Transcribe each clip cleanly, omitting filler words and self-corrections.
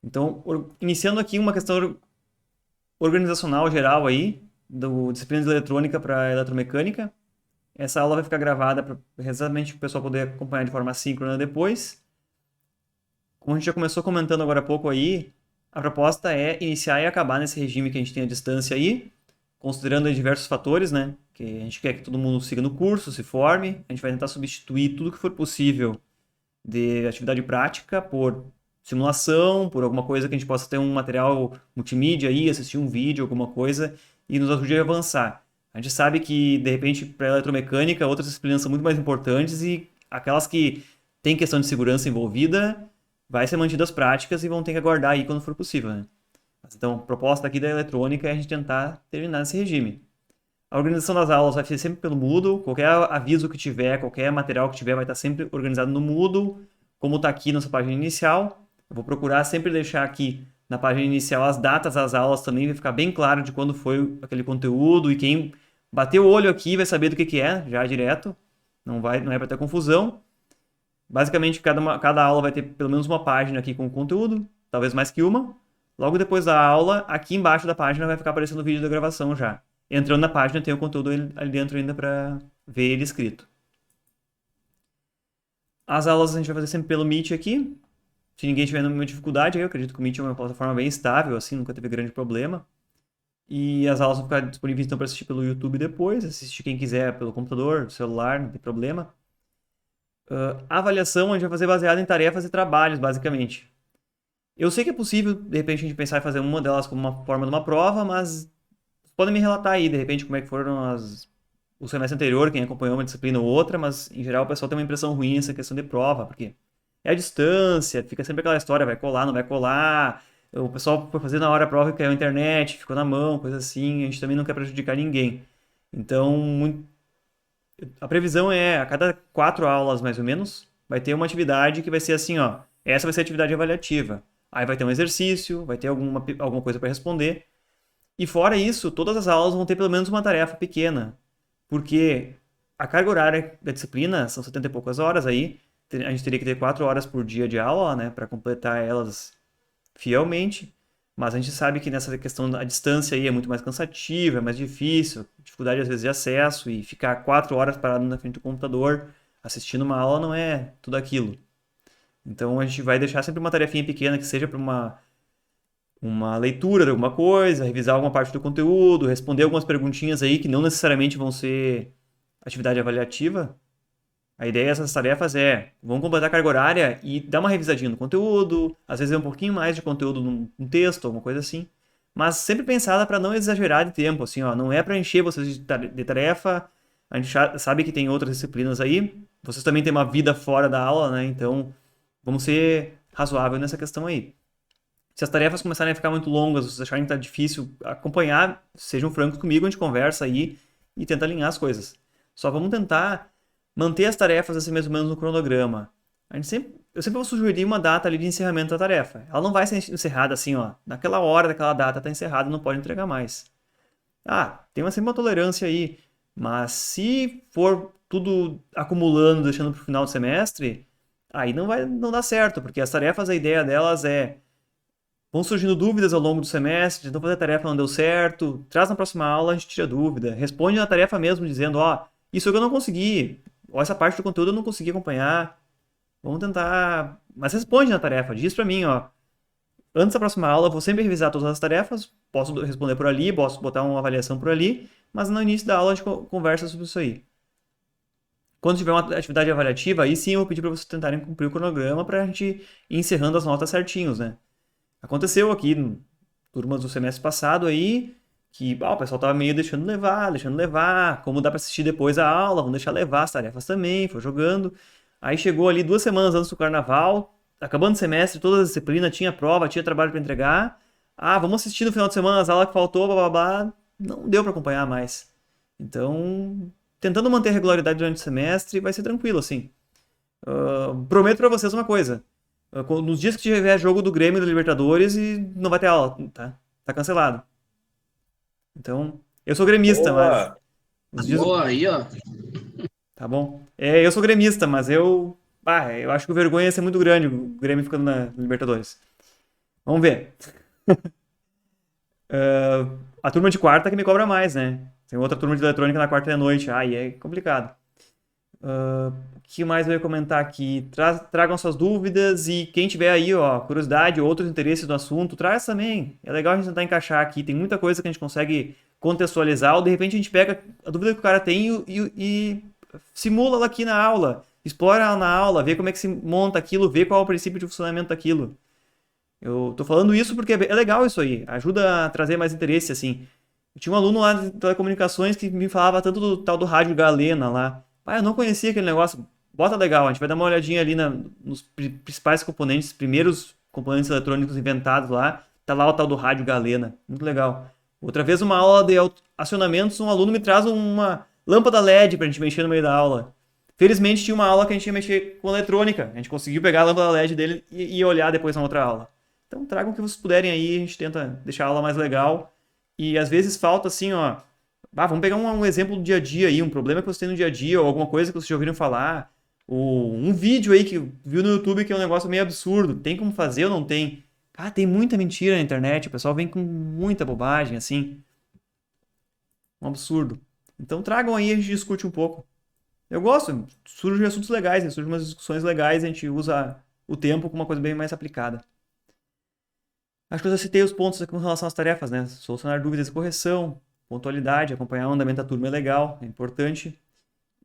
Então, iniciando aqui uma questão organizacional geral aí, do disciplina de eletrônica para eletromecânica. Essa aula vai ficar gravada para exatamente o pessoal poder acompanhar de forma síncrona depois. Como a gente já começou comentando agora há pouco aí, a proposta é iniciar e acabar nesse regime que a gente tem à distância aí, considerando aí diversos fatores, né? Que a gente quer que todo mundo siga no curso, se forme, a gente vai tentar substituir tudo que for possível de atividade prática por simulação, por alguma coisa que a gente possa ter um material multimídia aí, assistir um vídeo, alguma coisa, e nos ajude a avançar. A gente sabe que, de repente, para a eletromecânica, outras disciplinas são muito mais importantes e aquelas que têm questão de segurança envolvida, vai ser mantidas práticas e vão ter que aguardar aí quando for possível, né? Então, a proposta aqui da eletrônica é a gente tentar terminar esse regime. A organização das aulas vai ser sempre pelo Moodle. Qualquer aviso que tiver, qualquer material que tiver, vai estar sempre organizado no Moodle, como está aqui nessa página inicial. Eu vou procurar sempre deixar aqui na página inicial as datas das aulas também, vai ficar bem claro de quando foi aquele conteúdo e quem bater o olho aqui vai saber do que é, já direto. Não é para ter confusão. Basicamente, cada aula vai ter pelo menos uma página aqui com conteúdo, talvez mais que uma. Logo depois da aula, aqui embaixo da página vai ficar aparecendo o vídeo da gravação já. Entrando na página, tem o conteúdo ali dentro ainda para ver ele escrito. As aulas a gente vai fazer sempre pelo Meet aqui. Se ninguém tiver nenhuma dificuldade, eu acredito que o Meet é uma plataforma bem estável, assim, nunca teve grande problema. E as aulas vão ficar disponíveis então para assistir pelo YouTube depois, assistir quem quiser pelo computador, celular, não tem problema. A avaliação a gente vai fazer baseada em tarefas e trabalhos, basicamente. Eu sei que é possível, de repente, a gente pensar em fazer uma delas como uma forma de uma prova, mas podem me relatar aí, de repente, como é que foram o semestre anterior, quem acompanhou uma disciplina ou outra, mas em geral o pessoal tem uma impressão ruim nessa questão de prova, porque é a distância, fica sempre aquela história, vai colar, não vai colar, o pessoal foi fazer na hora a prova e caiu a internet, ficou na mão, coisa assim, a gente também não quer prejudicar ninguém. Então, a previsão é, a cada 4 aulas, mais ou menos, vai ter uma atividade que vai ser assim, ó, essa vai ser a atividade avaliativa. Aí vai ter um exercício, vai ter alguma coisa para responder, e fora isso, todas as aulas vão ter pelo menos uma tarefa pequena, porque a carga horária da disciplina são 70 e poucas horas aí, a gente teria que ter 4 horas por dia de aula, né, para completar elas fielmente, mas a gente sabe que nessa questão da distância aí é muito mais cansativa, é mais difícil, dificuldade às vezes de acesso e ficar 4 horas parado na frente do computador assistindo uma aula não é tudo aquilo. Então a gente vai deixar sempre uma tarefinha pequena que seja para uma leitura de alguma coisa, revisar alguma parte do conteúdo, responder algumas perguntinhas aí que não necessariamente vão ser atividade avaliativa. A ideia dessas tarefas é, vão completar a carga horária e dar uma revisadinha no conteúdo, às vezes é um pouquinho mais de conteúdo num texto, alguma coisa assim, mas sempre pensada para não exagerar de tempo, assim, ó, não é para encher vocês de tarefa, a gente sabe que tem outras disciplinas aí, vocês também têm uma vida fora da aula, né, então vamos ser razoáveis nessa questão aí. Se as tarefas começarem a ficar muito longas, vocês acharem que tá difícil acompanhar, sejam francos comigo, a gente conversa aí e tenta alinhar as coisas. Só vamos tentar manter as tarefas assim mais ou menos no cronograma. Eu sempre vou sugerir uma data ali de encerramento da tarefa. Ela não vai ser encerrada assim, ó, naquela hora daquela data está encerrada, não pode entregar mais. Ah, tem sempre uma tolerância aí, mas se for tudo acumulando, deixando para o final do semestre, aí não dá certo, porque as tarefas, a ideia delas é vão surgindo dúvidas ao longo do semestre, então fazer a tarefa não deu certo, traz na próxima aula, a gente tira dúvida, responde na tarefa mesmo, dizendo, ó, isso aqui eu não consegui, ó, essa parte do conteúdo eu não consegui acompanhar, vamos tentar, mas responde na tarefa, diz pra mim, ó, antes da próxima aula eu vou sempre revisar todas as tarefas, posso responder por ali, posso botar uma avaliação por ali, mas no início da aula a gente conversa sobre isso aí. Quando tiver uma atividade avaliativa, aí sim eu vou pedir para vocês tentarem cumprir o cronograma para a gente ir encerrando as notas certinhos, né? Aconteceu aqui, turmas do semestre passado aí, que o pessoal tava meio deixando levar, como dá para assistir depois a aula, vamos deixar levar as tarefas também, foi jogando. Aí chegou ali 2 semanas antes do carnaval, acabando o semestre, todas as disciplinas, tinha prova, tinha trabalho para entregar. Ah, vamos assistir no final de semana as aulas que faltou, blá blá blá. Não deu para acompanhar mais. Então, tentando manter a regularidade durante o semestre, vai ser tranquilo, assim. Prometo para vocês uma coisa. Nos dias que tiver jogo do Grêmio e da Libertadores e não vai ter aula, tá? Tá cancelado. Então, eu sou gremista, mas Boa! nos dias. Boa aí, ó. Tá bom? É, eu sou gremista, mas eu. Ah, eu acho que o vergonha ia ser muito grande o Grêmio ficando na Libertadores. Vamos ver. A turma de quarta que me cobra mais, né? Tem outra turma de eletrônica na quarta da noite. Aí é complicado. O que mais eu ia comentar aqui? Tragam suas dúvidas e quem tiver aí, ó, curiosidade ou outros interesses do assunto, traz também. É legal a gente tentar encaixar aqui. Tem muita coisa que a gente consegue contextualizar, ou de repente a gente pega a dúvida que o cara tem e simula ela aqui na aula. Explora ela na aula, vê como é que se monta aquilo, vê qual é o princípio de funcionamento daquilo. Eu tô falando isso porque é legal isso aí, ajuda a trazer mais interesse, assim. Eu tinha um aluno lá de telecomunicações que me falava tanto do tal do rádio Galena lá. Ah, eu não conhecia aquele negócio. Bota legal, a gente vai dar uma olhadinha ali nos principais componentes, primeiros componentes eletrônicos inventados lá. Tá lá o tal do rádio Galena. Muito legal. Outra vez, uma aula de acionamentos, um aluno me traz uma lâmpada LED pra gente mexer no meio da aula. Felizmente tinha uma aula que a gente ia mexer com eletrônica. A gente conseguiu pegar a lâmpada LED dele e olhar depois na outra aula. Então tragam o que vocês puderem aí, a gente tenta deixar a aula mais legal. E às vezes falta assim, ó. Vamos pegar um exemplo do dia a dia aí, um problema que você tem no dia a dia, ou alguma coisa que vocês já ouviram falar, ou um vídeo aí que viu no YouTube que é um negócio meio absurdo. Tem como fazer ou não tem? Ah, tem muita mentira na internet, o pessoal vem com muita bobagem, assim. Um absurdo. Então tragam aí e a gente discute um pouco. Eu gosto, surgem assuntos legais, né? Surgem umas discussões legais, a gente usa o tempo com uma coisa bem mais aplicada. Acho que eu já citei os pontos aqui com relação às tarefas, né? Solucionar dúvidas e correção, pontualidade, acompanhar o andamento da turma é legal, é importante.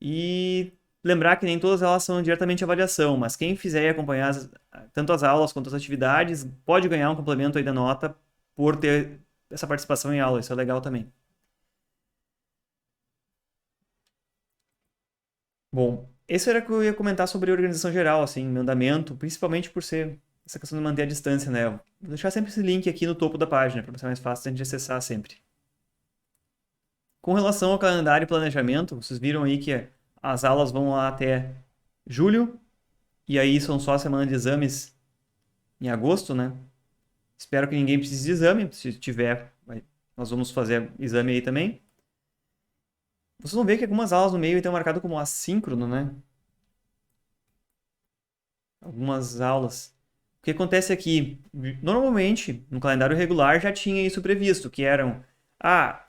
E lembrar que nem todas elas são diretamente avaliação, mas quem fizer e acompanhar tanto as aulas quanto as atividades pode ganhar um complemento aí da nota por ter essa participação em aula, isso é legal também. Bom, esse era o que eu ia comentar sobre organização geral, assim, andamento, principalmente por ser essa questão de manter a distância, né? Vou deixar sempre esse link aqui no topo da página, para ser mais fácil de acessar sempre. Com relação ao calendário e planejamento, vocês viram aí que as aulas vão lá até julho, e aí são só a semana de exames em agosto, né? Espero que ninguém precise de exame, se tiver, nós vamos fazer exame aí também. Vocês vão ver que algumas aulas no meio estão marcadas como assíncrono, né? Algumas aulas. O que acontece aqui? Normalmente, no calendário regular já tinha isso previsto, que eram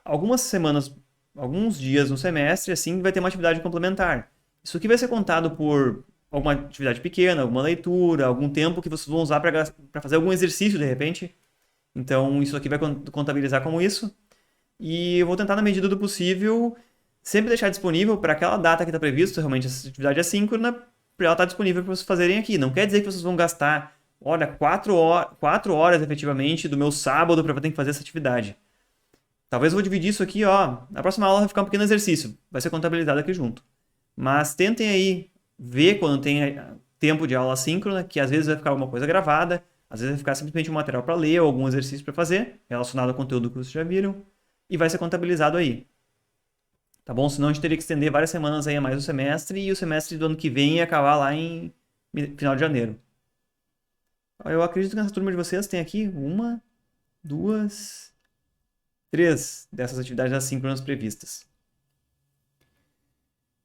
algumas semanas, alguns dias no semestre, assim, vai ter uma atividade complementar. Isso aqui vai ser contado por alguma atividade pequena, alguma leitura, algum tempo que vocês vão usar para fazer algum exercício, de repente. Então, isso aqui vai contabilizar como isso. E eu vou tentar, na medida do possível, sempre deixar disponível para aquela data que está previsto, realmente essa atividade assíncrona, para ela estar disponível para vocês fazerem aqui. Não quer dizer que vocês vão gastar, olha, 4 horas efetivamente do meu sábado para ter que fazer essa atividade. Talvez eu vou dividir isso aqui, ó. Na próxima aula vai ficar um pequeno exercício, vai ser contabilizado aqui junto. Mas tentem aí ver quando tem tempo de aula assíncrona, que às vezes vai ficar alguma coisa gravada, às vezes vai ficar simplesmente um material para ler ou algum exercício para fazer, relacionado ao conteúdo que vocês já viram, e vai ser contabilizado aí. Tá bom? Senão a gente teria que estender várias semanas aí a mais o semestre e o semestre do ano que vem ia acabar lá em final de janeiro. Eu acredito que nessa turma de vocês tem aqui uma, duas, três dessas atividades assíncronas previstas.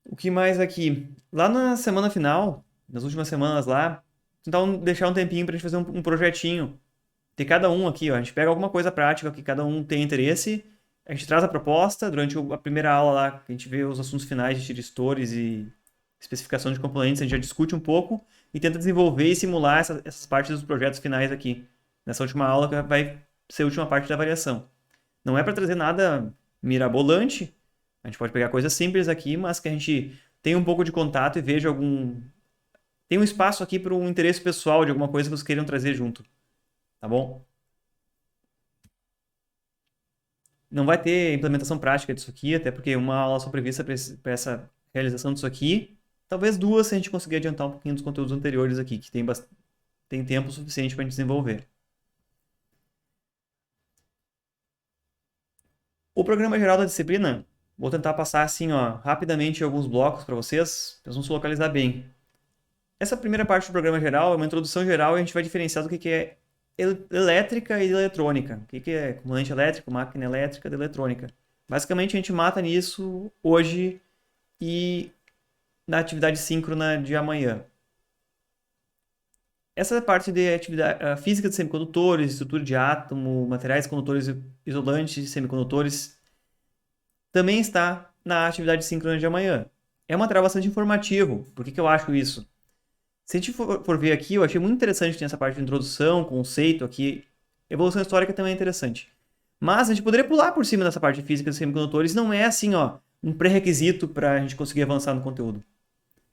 O que mais aqui? Lá na semana final, nas últimas semanas lá, tentar deixar um tempinho pra gente fazer um projetinho. Ter cada um aqui, ó. A gente pega alguma coisa prática que cada um tem interesse, a gente traz a proposta durante a primeira aula lá, que a gente vê os assuntos finais de tiristores e especificação de componentes, a gente já discute um pouco e tenta desenvolver e simular essas partes dos projetos finais aqui. Nessa última aula que vai ser a última parte da avaliação. Não é para trazer nada mirabolante, a gente pode pegar coisas simples aqui, mas que a gente tenha um pouco de contato e veja algum... Tem um espaço aqui para um interesse pessoal de alguma coisa que vocês queiram trazer junto, tá bom? Não vai ter implementação prática disso aqui, até porque uma aula só prevista para essa realização disso aqui. Talvez duas, se a gente conseguir adiantar um pouquinho dos conteúdos anteriores aqui, que tem tempo suficiente para a gente desenvolver. O programa geral da disciplina, vou tentar passar assim, ó, rapidamente alguns blocos para vocês, para vocês se localizar bem. Essa primeira parte do programa geral é uma introdução geral e a gente vai diferenciar do que é elétrica e eletrônica. O que é componente elétrico, máquina elétrica e eletrônica. Basicamente, a gente mata nisso hoje e na atividade síncrona de amanhã. essa parte de atividade, a física de semicondutores, estrutura de átomo, materiais condutores isolantes, semicondutores, também está na atividade síncrona de amanhã. É um material bastante informativo. Por que que eu acho isso? Se a gente for ver aqui, eu achei muito interessante ter essa parte de introdução, conceito aqui. Evolução histórica também é interessante. Mas a gente poderia pular por cima dessa parte de física dos semicondutores. Não é assim, ó, um pré-requisito para a gente conseguir avançar no conteúdo.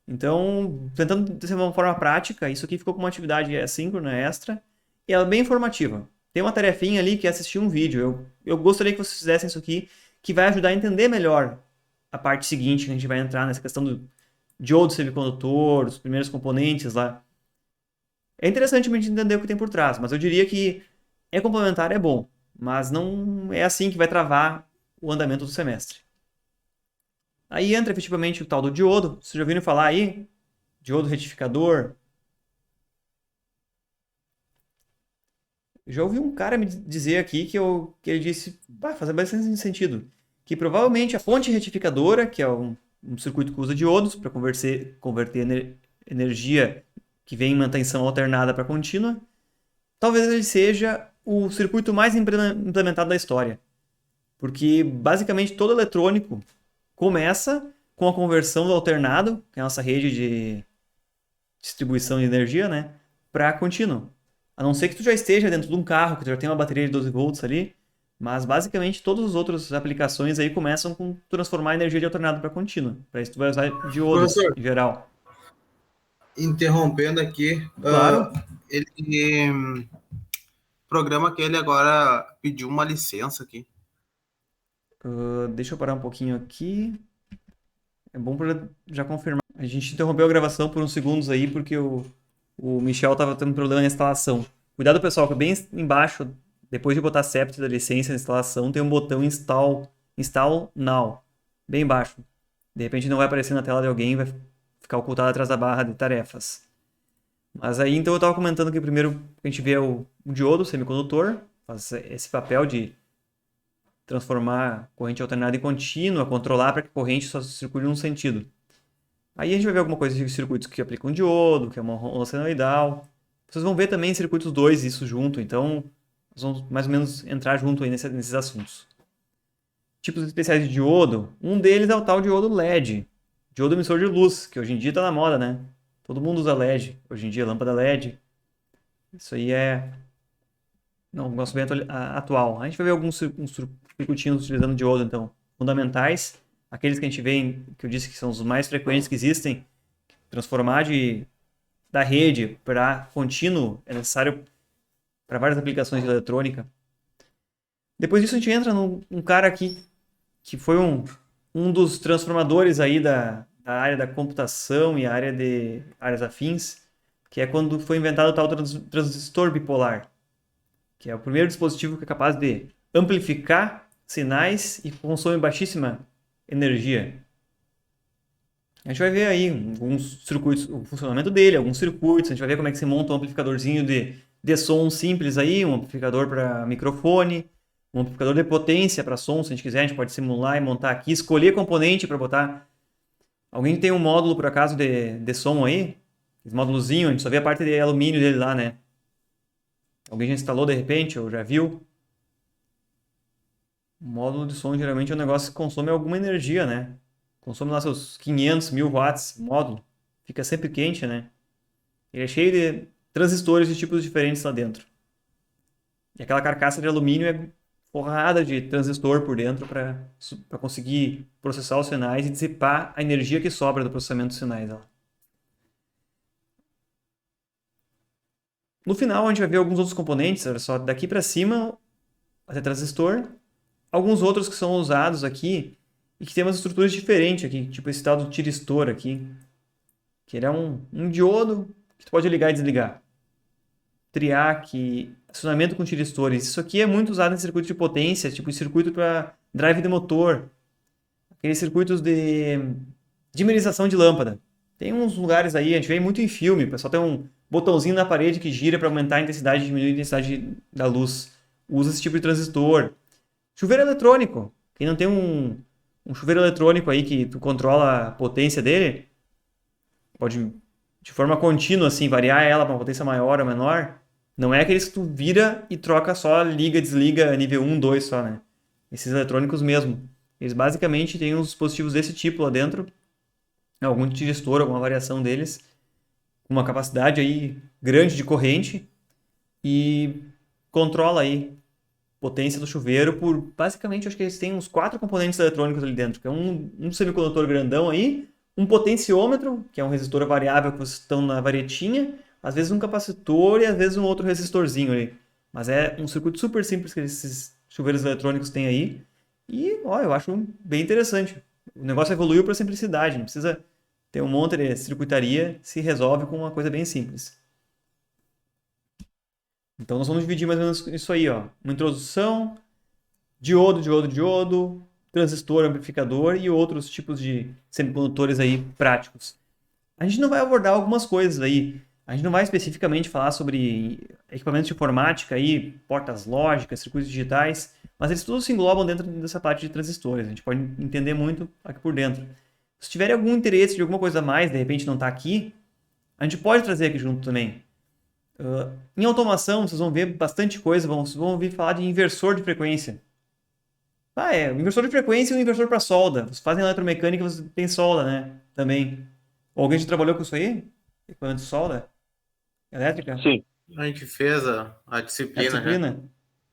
Então, tentando ser uma forma prática, isso aqui ficou como uma atividade assíncrona, extra, e ela é bem informativa. Tem uma tarefinha ali que é assistir um vídeo. Eu gostaria que vocês fizessem isso aqui, que vai ajudar a entender melhor a parte seguinte, que a gente vai entrar nessa questão do diodo semicondutor, os primeiros componentes lá. É interessante a gente entender o que tem por trás, mas eu diria que é complementar, é bom, mas não é assim que vai travar o andamento do semestre. Aí entra efetivamente o tal do diodo. Vocês já ouviram falar aí? Diodo retificador. Eu já ouvi um cara me dizer aqui que ele disse, faz bastante sentido, que provavelmente a fonte retificadora, que é um circuito que usa diodos para converter energia que vem em manutenção alternada para contínua, talvez ele seja o circuito mais implementado da história. Porque basicamente todo eletrônico começa com a conversão do alternado, que é a nossa rede de distribuição de energia, né, para contínuo. A não ser que tu já esteja dentro de um carro, que tu já tem uma bateria de 12 volts ali, mas basicamente todas as outras aplicações aí começam com transformar a energia de alternado para contínua. Para isso tu vai usar diodos Professor, em geral. interrompendo aqui, Claro. ele programa que ele agora pediu uma licença aqui. Deixa eu parar um pouquinho aqui. É bom para já confirmar. A gente interrompeu a gravação por uns segundos aí, porque o Michel estava tendo problema na instalação. Cuidado, pessoal, que bem embaixo, depois de botar CEPT da licença na instalação, tem um botão Install Now. Bem embaixo. De repente não vai aparecer na tela de alguém, vai ficar ocultado atrás da barra de tarefas. Mas aí, então, eu estava comentando que primeiro a gente vê o diodo, o semicondutor, faz esse papel de transformar corrente alternada em contínua, controlar para que a corrente só circule num sentido. Aí a gente vai ver alguma coisa de circuitos que aplicam diodo, que é uma onda senoidal. Vocês vão ver também circuitos 2 isso junto, então nós vamos mais ou menos entrar junto aí nesses assuntos. Tipos especiais de diodo, um deles é o tal diodo LED, diodo emissor de luz, que hoje em dia está na moda, né? Todo mundo usa LED, hoje em dia lâmpada LED. Isso aí é um negócio bem atual. A gente vai ver alguns circuitinhos utilizando diodo, então, fundamentais. Aqueles que a gente vê, que eu disse que são os mais frequentes que existem, transformar da rede para contínuo é necessário para várias aplicações de eletrônica. Depois disso a gente entra num cara aqui que foi um dos transformadores aí da área da computação e área de áreas afins, que é quando foi inventado o tal transistor bipolar, que é o primeiro dispositivo que é capaz de amplificar sinais e consome baixíssima energia. A gente vai ver aí alguns circuitos, o funcionamento dele, alguns circuitos, a gente vai ver como é que se monta um amplificadorzinho de som simples aí, um amplificador para microfone, um amplificador de potência para som, se a gente quiser, a gente pode simular e montar aqui, escolher componente para botar. Alguém tem um módulo, por acaso, de som aí? Esse módulozinho, a gente só vê a parte de alumínio dele lá, né? Alguém já instalou de repente, ou já viu? O módulo de som geralmente é um negócio que consome alguma energia, né? Consome lá seus 500 mil watts, o módulo. Fica sempre quente, né? Ele é cheio de transistores de tipos diferentes lá dentro. E aquela carcaça de alumínio é forrada de transistor por dentro para conseguir processar os sinais e dissipar a energia que sobra do processamento dos sinais. Lá. No final, a gente vai ver alguns outros componentes, olha só, daqui para cima, até transistor. Alguns outros que são usados aqui e que tem umas estruturas diferentes aqui, tipo esse tal do tiristor aqui, que ele é um diodo que tu pode ligar e desligar. Triac, acionamento com tiristores. Isso aqui é muito usado em circuito de potência, tipo circuito para drive de motor, aqueles circuitos de dimerização de lâmpada. Tem uns lugares aí, a gente vê muito em filme, o pessoal tem um botãozinho na parede que gira para aumentar a intensidade e diminuir a intensidade da luz. Usa esse tipo de transistor. Chuveiro eletrônico. Quem não tem um chuveiro eletrônico aí que tu controla a potência dele, pode de forma contínua, assim, variar ela para uma potência maior ou menor, não é aqueles que tu vira e troca só, liga, desliga, nível 1, 2 só, né? Esses eletrônicos mesmo. Eles basicamente têm uns dispositivos desse tipo lá dentro, algum digestor, alguma variação deles, com uma capacidade aí grande de corrente e controla aí potência do chuveiro por, basicamente, acho que eles têm uns 4 componentes eletrônicos ali dentro, que é um semicondutor grandão aí, um potenciômetro, que é um resistor variável que vocês estão na varetinha, às vezes um capacitor e às vezes um outro resistorzinho ali. Mas é um circuito super simples que esses chuveiros eletrônicos têm aí. E, ó, eu acho bem interessante. O negócio evoluiu para simplicidade, não precisa ter um monte de circuitaria, se resolve com uma coisa bem simples. Então nós vamos dividir mais ou menos isso aí, ó. Uma introdução, diodo, diodo, diodo, transistor, amplificador e outros tipos de semicondutores aí práticos. A gente não vai abordar algumas coisas aí. A gente não vai especificamente falar sobre equipamentos de informática aí, portas lógicas, circuitos digitais, mas eles todos se englobam dentro dessa parte de transistores. A gente pode entender muito aqui por dentro. Se tiverem algum interesse de alguma coisa a mais, de repente não está aqui, a gente pode trazer aqui junto também. Em automação, vocês vão ver bastante coisa, vocês vão ouvir falar de inversor de frequência. O inversor de frequência e o inversor para solda. Vocês fazem eletromecânica, você tem solda, né? Também. Ou alguém já trabalhou com isso aí? Equipamento de solda? Elétrica? Sim. A gente fez a É disciplina, já. disciplina.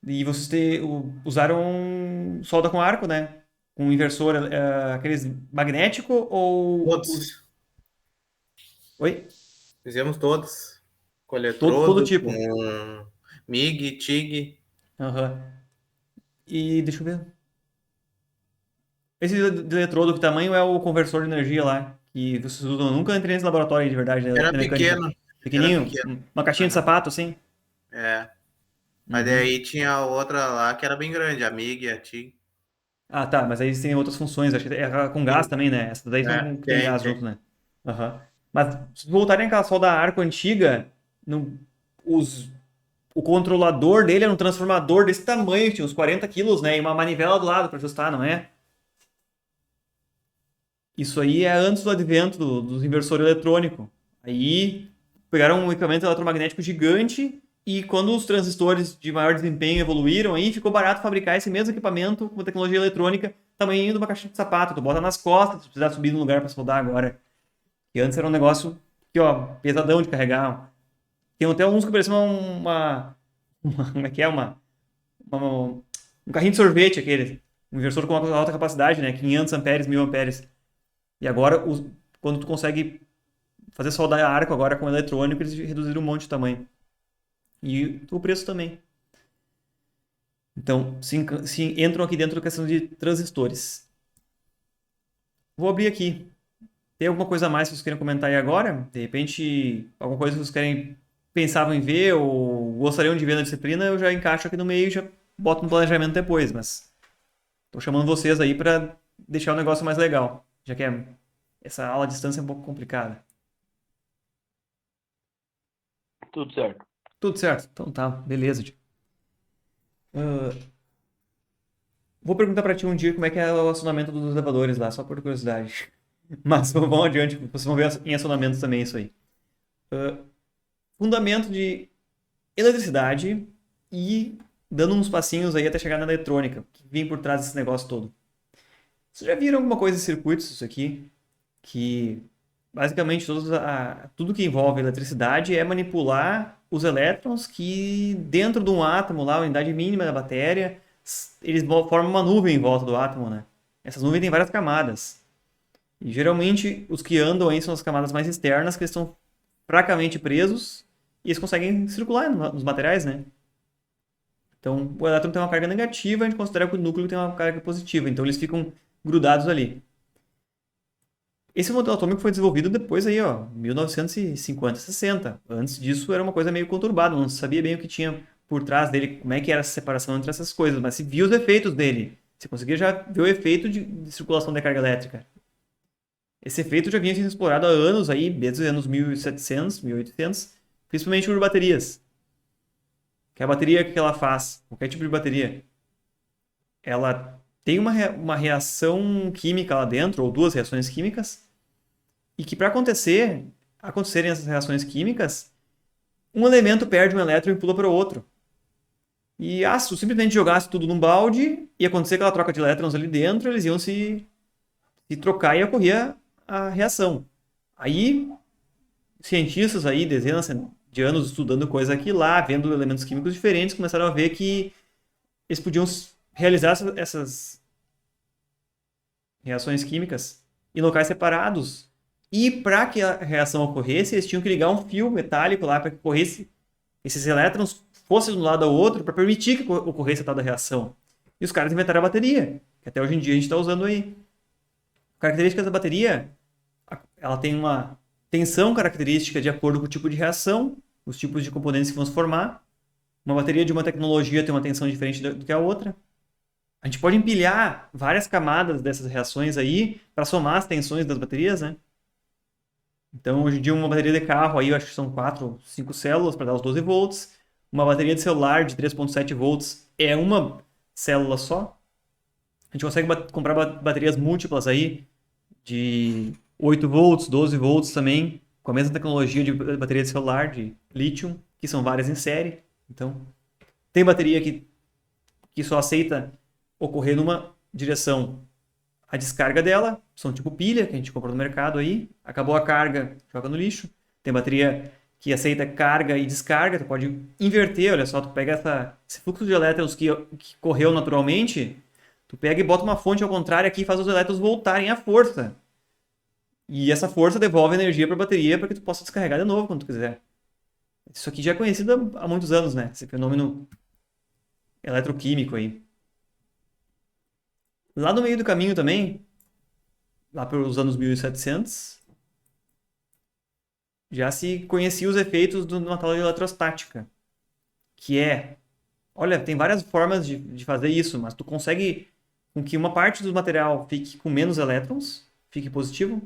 E vocês usaram solda com arco, né? Com inversor, aqueles magnético ou... Todos. Oi? Fizemos todos. Com Todo eletrodo, tipo. com MIG, TIG. Aham. E deixa eu ver. Esse de eletrodo, que tamanho é o conversor de energia lá? Que vocês usam? Eu nunca entrei nesse laboratório aí de verdade, de Era mecânica. pequeno. Era Pequenininho? pequeno. Uma caixinha de Aham. sapato, assim? É. Mas Uhum. daí tinha outra lá que era bem grande, a MIG, a TIG. Ah, tá, mas aí tem outras funções. Acho que é com gás Sim. também, né? Essas daí É, são que tem tem, gás tem. junto, né? Aham. Mas se voltarem àquela solda arco antiga, no, os, o controlador dele era um transformador desse tamanho, tinha uns 40 quilos, né? E uma manivela do lado para ajustar, não é? Isso aí é antes do advento dos inversores eletrônicos. Aí pegaram um equipamento eletromagnético gigante e quando os transistores de maior desempenho evoluíram, aí ficou barato fabricar esse mesmo equipamento com tecnologia eletrônica, tamanho de uma caixinha de sapato. Tu bota nas costas, se precisar subir no lugar para soldar agora. E antes era um negócio que, ó, pesadão de carregar. Tem até uns que pareciam como é que é? Uma- um carrinho de sorvete aquele. Um inversor com uma alta capacidade, né? 500 amperes, 1000 amperes. E agora, quando tu consegue fazer soldar arco agora com eletrônico, eles reduziram um monte de tamanho. E o preço também. Então, se entram aqui dentro da questão de transistores. Vou abrir aqui. Tem alguma coisa a mais que vocês querem comentar aí agora? De repente, alguma coisa que vocês pensavam em ver ou gostariam de ver na disciplina, eu já encaixo aqui no meio e já boto no planejamento depois. Mas estou chamando vocês aí para deixar o negócio mais legal, já que essa aula à distância é um pouco complicada. Tudo certo. Tudo certo? Então tá, beleza. Tio. Vou perguntar pra ti um dia como é que é o acionamento dos elevadores lá, só por curiosidade. Mas vamos adiante, vocês vão ver em acionamentos também isso aí. Fundamento de eletricidade e dando uns passinhos aí até chegar na eletrônica, que vem por trás desse negócio todo. Vocês já viram alguma coisa de circuitos isso aqui? Que basicamente tudo que envolve eletricidade é manipular os elétrons que dentro de um átomo lá, a unidade mínima da matéria, eles formam uma nuvem em volta do átomo, né? Essas nuvens têm várias camadas. E geralmente os que andam aí são as camadas mais externas, que eles estão fracamente presos e eles conseguem circular nos materiais, né? Então o elétron tem uma carga negativa, a gente considera que o núcleo tem uma carga positiva, então eles ficam grudados ali. Esse modelo atômico foi desenvolvido depois aí, ó, 1950, 60. Antes disso era uma coisa meio conturbada, não se sabia bem o que tinha por trás dele, como é que era essa separação entre essas coisas, mas se viu os efeitos dele. Você conseguia já ver o efeito de circulação da carga elétrica. Esse efeito já vinha sendo explorado há anos aí, desde os anos 1700, 1800, principalmente por baterias. Que é a bateria que ela faz, qualquer tipo de bateria, ela tem uma reação química lá dentro, ou duas reações químicas, e que para acontecer, acontecerem essas reações químicas, um elemento perde um elétron e pula para o outro. E se tu simplesmente jogasse tudo num balde, ia acontecer aquela troca de elétrons ali dentro, eles iam se trocar e ocorrer a reação. Aí, cientistas aí, dezenas de anos estudando coisa aqui e lá, vendo elementos químicos diferentes, começaram a ver que eles podiam realizar essas reações químicas em locais separados. E para que a reação ocorresse, eles tinham que ligar um fio metálico lá para que ocorresse esses elétrons fossem de um lado ao outro para permitir que ocorresse a tal da reação. E os caras inventaram a bateria, que até hoje em dia a gente está usando aí. A característica da bateria, ela tem uma tensão característica de acordo com o tipo de reação, os tipos de componentes que vão se formar. Uma bateria de uma tecnologia tem uma tensão diferente do que a outra. A gente pode empilhar várias camadas dessas reações aí para somar as tensões das baterias, né? Então, hoje em dia, uma bateria de carro aí, eu acho que são 4, 5 células para dar os 12 volts. Uma bateria de celular de 3.7 volts é uma célula só. A gente consegue comprar baterias múltiplas aí de 8 volts, 12 volts também, com a mesma tecnologia de bateria de celular, de lítio, que são várias em série. Então, tem bateria que só aceita ocorrer numa direção. A descarga dela, são tipo pilha, que a gente comprou no mercado aí, acabou a carga, joga no lixo. Tem bateria que aceita carga e descarga, tu pode inverter, olha só, tu pega esse fluxo de elétrons que correu naturalmente, tu pega e bota uma fonte ao contrário aqui e faz os elétrons voltarem à força. E essa força devolve energia para a bateria para que tu possa descarregar de novo quando tu quiser. Isso aqui já é conhecido há muitos anos, né? Esse fenômeno eletroquímico aí. Lá no meio do caminho também, lá pelos anos 1700, já se conhecia os efeitos de uma tal de eletrostática, que olha, tem várias formas de fazer isso, mas tu consegue com que uma parte do material fique com menos elétrons, fique positivo,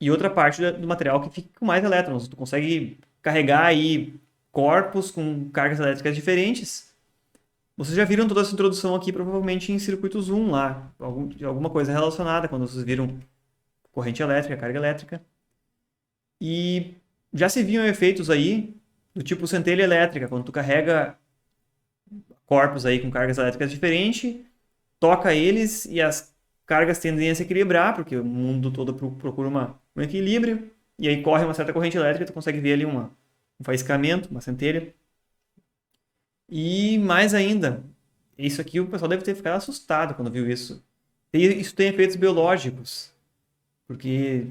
e outra parte do material que fique com mais elétrons. Tu consegue carregar aí corpos com cargas elétricas diferentes. Vocês já viram toda essa introdução aqui, provavelmente em circuito Zoom lá, alguma coisa relacionada, quando vocês viram corrente elétrica, carga elétrica. E já se viam efeitos aí do tipo centelha elétrica, quando tu carrega corpos aí com cargas elétricas diferentes, toca eles e as cargas tendem a se equilibrar, porque o mundo todo procura um equilíbrio, e aí corre uma certa corrente elétrica, tu consegue ver ali um faiscamento, uma centelha. E mais ainda, isso aqui o pessoal deve ter ficado assustado quando viu isso. Isso tem efeitos biológicos, porque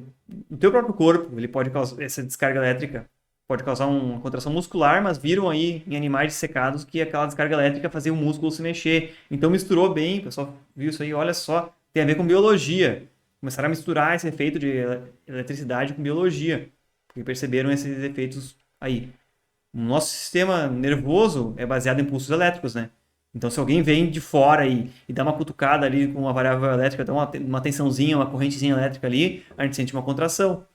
no teu próprio corpo ele pode causar essa descarga elétrica, pode causar uma contração muscular, mas viram aí em animais dissecados que aquela descarga elétrica fazia o músculo se mexer. Então misturou bem, o pessoal viu isso aí, olha só, tem a ver com biologia. Começaram a misturar esse efeito de eletricidade com biologia, porque perceberam esses efeitos aí. O nosso sistema nervoso é baseado em impulsos elétricos, né? Então, se alguém vem de fora e dá uma cutucada ali com uma variável elétrica, dá uma tensãozinha, uma correntezinha elétrica ali, a gente sente uma contração.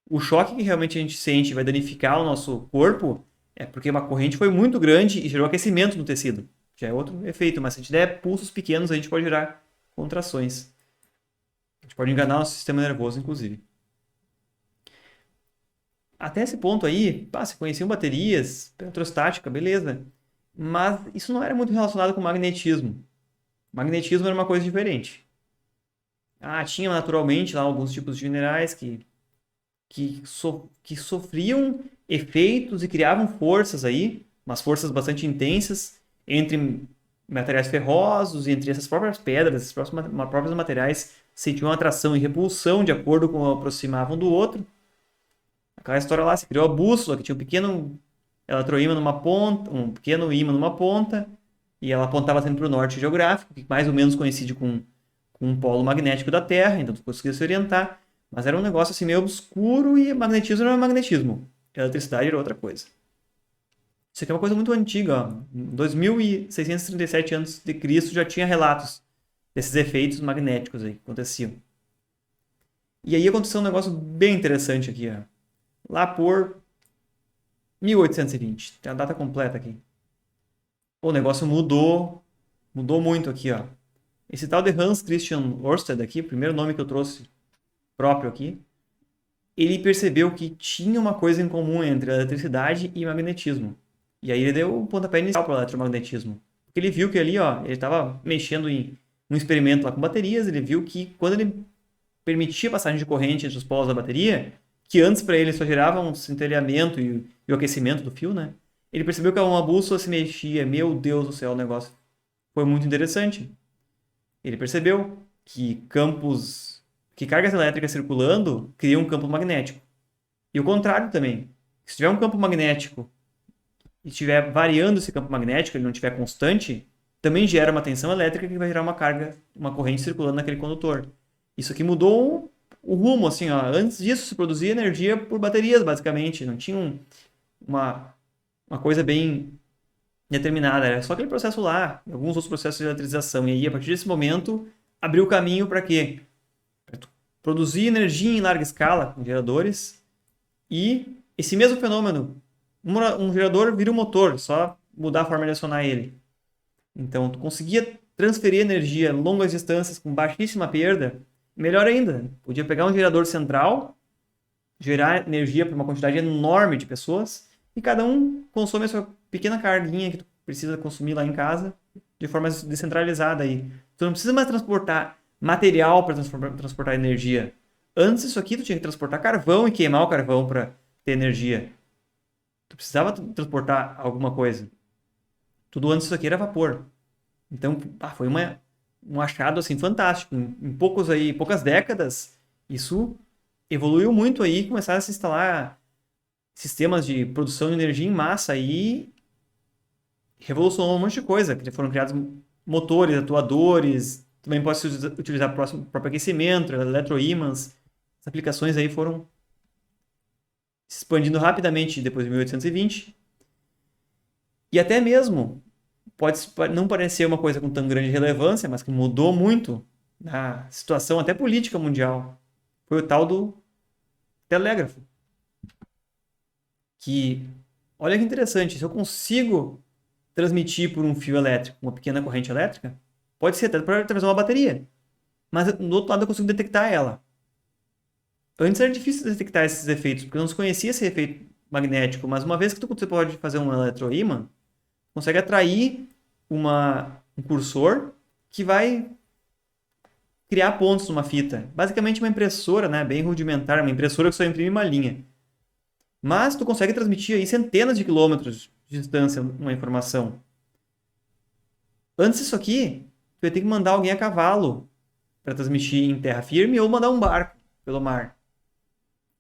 O choque que realmente a gente sente vai danificar o nosso corpo é porque uma corrente foi muito grande e gerou aquecimento no tecido. Já é outro efeito, mas se a gente der pulsos pequenos, a gente pode gerar contrações. A gente pode enganar o nosso sistema nervoso, inclusive. Até esse ponto aí, se conheciam baterias, eletrostática, beleza. Mas isso não era muito relacionado com magnetismo. Magnetismo era uma coisa diferente. Tinha naturalmente lá alguns tipos de minerais que sofriam efeitos e criavam forças aí, umas forças bastante intensas entre materiais ferrosos, entre essas próprias pedras, esses próprios materiais sentiam atração e repulsão de acordo com como aproximavam do outro. Aquela história lá, se criou a bússola, que tinha um pequeno eletroímã numa ponta, um pequeno ímã numa ponta, e ela apontava sempre para o norte geográfico, que mais ou menos coincide com um polo magnético da Terra, então tu conseguia se orientar. Mas era um negócio assim meio obscuro e magnetismo não era magnetismo. Eletricidade era outra coisa. Isso aqui é uma coisa muito antiga, ó. Em 2637 a.C. já tinha relatos desses efeitos magnéticos aí que aconteciam. E aí aconteceu um negócio bem interessante aqui, ó. Lá por 1820. Tem a data completa aqui. O negócio mudou muito aqui, ó. Esse tal de Hans Christian Ørsted aqui, o primeiro nome que eu trouxe próprio aqui, ele percebeu que tinha uma coisa em comum entre a eletricidade e magnetismo. E aí ele deu o pontapé inicial para o eletromagnetismo. Porque ele viu que ali, ó, ele estava mexendo em um experimento lá com baterias, ele viu que quando ele permitia a passagem de corrente entre os polos da bateria, que antes para ele só gerava um centelhamento e o aquecimento do fio, né? Ele percebeu que uma bússola se mexia. Meu Deus do céu, o negócio foi muito interessante. Ele percebeu que cargas elétricas circulando criam um campo magnético. E o contrário também. Se tiver um campo magnético e estiver variando esse campo magnético, ele não estiver constante, também gera uma tensão elétrica que vai gerar uma carga, uma corrente circulando naquele condutor. Isso aqui mudou o rumo, assim, ó. Antes disso se produzia energia por baterias, basicamente. Não tinha uma coisa bem determinada. Era só aquele processo lá, alguns outros processos de eletrização. E aí, a partir desse momento, abriu o caminho para quê? Para produzir energia em larga escala com geradores. E esse mesmo fenômeno, um gerador vira um motor, só mudar a forma de acionar ele. Então, tu conseguia transferir energia a longas distâncias com baixíssima perda. Melhor ainda, podia pegar um gerador central, gerar energia para uma quantidade enorme de pessoas e cada um consome a sua pequena carguinha que tu precisa consumir lá em casa de forma descentralizada aí. Tu não precisa mais transportar material para transportar energia. Antes isso aqui tu tinha que transportar carvão e queimar o carvão para ter energia. Tu precisava transportar alguma coisa. Tudo antes disso aqui era vapor. Então, foi um achado assim fantástico. Em poucas décadas, isso evoluiu muito aí, começaram a se instalar sistemas de produção de energia em massa aí, revolucionou um monte de coisa, que foram criados motores, atuadores, também pode se utilizar para o próprio aquecimento, eletroímãs. As aplicações aí foram se expandindo rapidamente depois de 1820. E até mesmo pode não parecer uma coisa com tão grande relevância, mas que mudou muito na situação até política mundial. Foi o tal do telégrafo. Que, olha que interessante, se eu consigo transmitir por um fio elétrico uma pequena corrente elétrica, pode ser até através de uma bateria. Mas do outro lado eu consigo detectar ela. Antes era difícil detectar esses efeitos, porque não se conhecia esse efeito magnético, mas uma vez que você pode fazer um eletroímã, consegue atrair um cursor que vai criar pontos numa fita. Basicamente uma impressora, né, bem rudimentar, uma impressora que só imprime uma linha. Mas tu consegue transmitir aí centenas de quilômetros de distância uma informação. Antes disso aqui, tu ia ter que mandar alguém a cavalo para transmitir em terra firme ou mandar um barco pelo mar.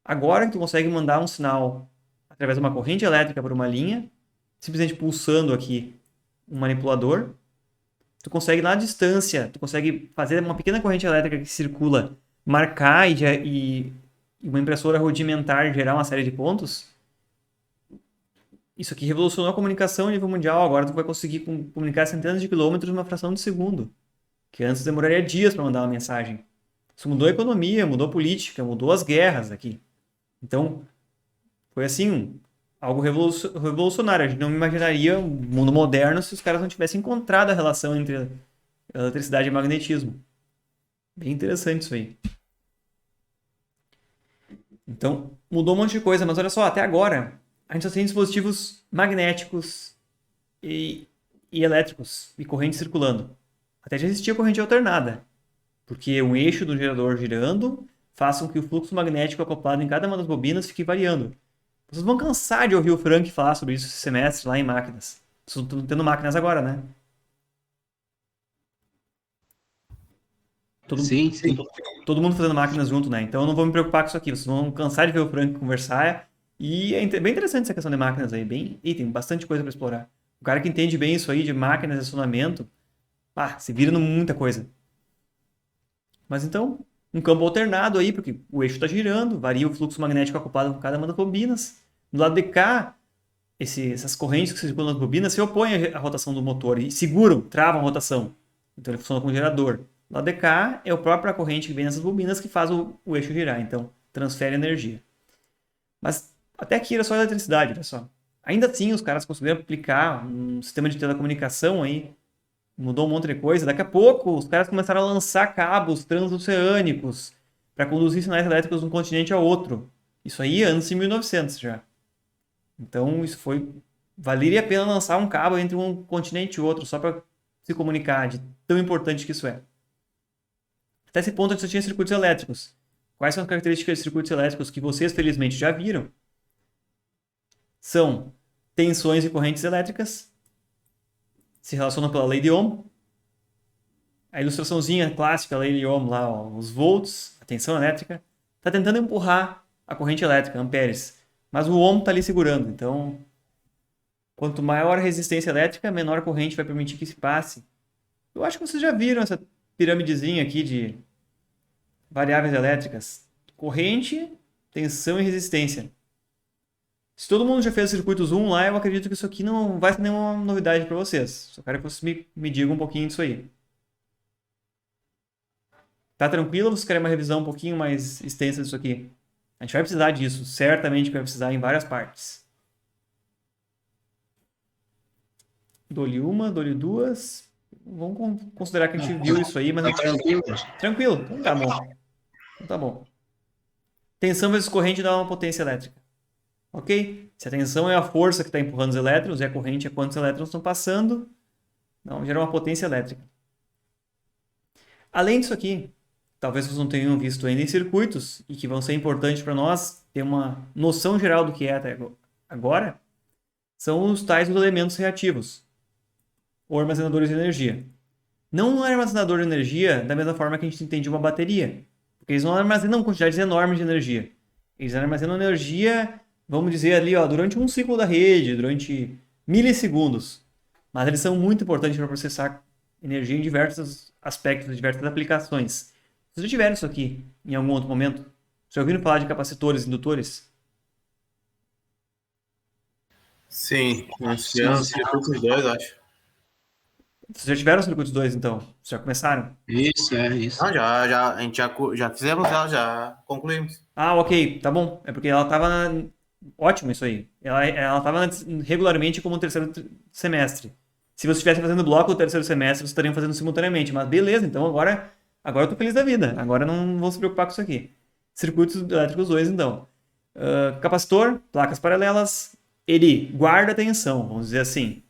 Agora que tu consegue mandar um sinal através de uma corrente elétrica por uma linha, simplesmente pulsando aqui um manipulador, tu consegue lá à distância, tu consegue fazer uma pequena corrente elétrica que circula, marcar e uma impressora rudimentar gerar uma série de pontos. Isso aqui revolucionou a comunicação a nível mundial. Agora tu vai conseguir comunicar centenas de quilômetros em uma fração de segundo, que antes demoraria dias para mandar uma mensagem. Isso mudou a economia, mudou a política, mudou as guerras aqui. Então, foi assim, algo revolucionário. A gente não imaginaria um mundo moderno se os caras não tivessem encontrado a relação entre eletricidade e magnetismo. Bem interessante isso aí. Então, mudou um monte de coisa, mas olha só, até agora, a gente só tem dispositivos magnéticos e elétricos e corrente circulando. Até já existia corrente alternada, porque um eixo do gerador girando faz com que o fluxo magnético acoplado em cada uma das bobinas fique variando. Vocês vão cansar de ouvir o Frank falar sobre isso esse semestre lá em máquinas. Vocês estão tendo máquinas agora, né? Sim. Todo mundo fazendo máquinas junto, né? Então eu não vou me preocupar com isso aqui. Vocês vão cansar de ver o Frank conversar. E é bem interessante essa questão de máquinas aí. Tem bastante coisa para explorar. O cara que entende bem isso aí de máquinas de acionamento, se vira muita coisa. Mas então, um campo alternado aí, porque o eixo está girando, varia o fluxo magnético acoplado com cada uma das bobinas. Do lado de cá, essas correntes que circulam nas bobinas se opõem à rotação do motor e seguram, travam a rotação. Então ele funciona como gerador. Do lado de cá é a própria corrente que vem nessas bobinas que faz o eixo girar. Então, transfere energia. Mas até aqui era só eletricidade, olha só. Ainda assim, os caras conseguiram aplicar um sistema de telecomunicação aí, mudou um monte de coisa. Daqui a pouco, os caras começaram a lançar cabos transoceânicos para conduzir sinais elétricos de um continente ao outro. Isso aí antes de 1900 já. Então, isso foi... Valeria a pena lançar um cabo entre um continente e outro, só para se comunicar, de tão importante que isso é. Até esse ponto, a gente só tinha circuitos elétricos. Quais são as características de circuitos elétricos que vocês, felizmente, já viram? São tensões e correntes elétricas, se relacionam pela lei de Ohm. A ilustraçãozinha clássica, a lei de Ohm, lá, ó, os volts, a tensão elétrica, está tentando empurrar a corrente elétrica, amperes. Mas o Ohm está ali segurando. Então, quanto maior a resistência elétrica, menor a corrente vai permitir que se passe. Eu acho que vocês já viram essa piramidezinha aqui de variáveis elétricas. Corrente, tensão e resistência. Se todo mundo já fez circuitos 1 lá, eu acredito que isso aqui não vai ser nenhuma novidade para vocês. Só quero que vocês me digam um pouquinho disso aí. Tá tranquilo ou vocês querem uma revisão um pouquinho mais extensa disso aqui? A gente vai precisar disso. Certamente vai precisar em várias partes. Dou-lhe uma, dou-lhe duas. Vamos considerar que a gente viu isso aí, mas... Tá tranquilo? Tranquilo, então tá bom. Então tá bom. Tensão vezes corrente dá uma potência elétrica. Ok? Se a tensão é a força que está empurrando os elétrons e a corrente é quantos elétrons estão passando, então gera uma potência elétrica. Além disso aqui, talvez vocês não tenham visto ainda em circuitos e que vão ser importantes para nós ter uma noção geral do que é até agora, são os tais elementos reativos, ou armazenadores de energia. Não um armazenador de energia da mesma forma que a gente entende uma bateria, porque eles não armazenam quantidades enormes de energia. Eles armazenam energia, vamos dizer ali, ó, durante um ciclo da rede, durante milissegundos. Mas eles são muito importantes para processar energia em diversos aspectos, diversas aplicações. Vocês já tiveram isso aqui em algum outro momento? Vocês já ouviram falar de capacitores, indutores? Sim, nós tivemos circuitos 2, acho. Vocês já tiveram circuitos 2, então? Vocês já começaram? Isso. Não, a gente já fizemos ela, já concluímos. Ah, ok, tá bom. É porque ela tava... Ótimo isso aí. Ela tava regularmente como um terceiro semestre. Se você estivesse fazendo bloco do terceiro semestre, vocês estariam fazendo simultaneamente. Mas beleza, então agora eu tô feliz da vida. Agora não vou se preocupar com isso aqui. Circuitos elétricos 2, então. Capacitor, placas paralelas. Ele guarda a tensão, vamos dizer assim.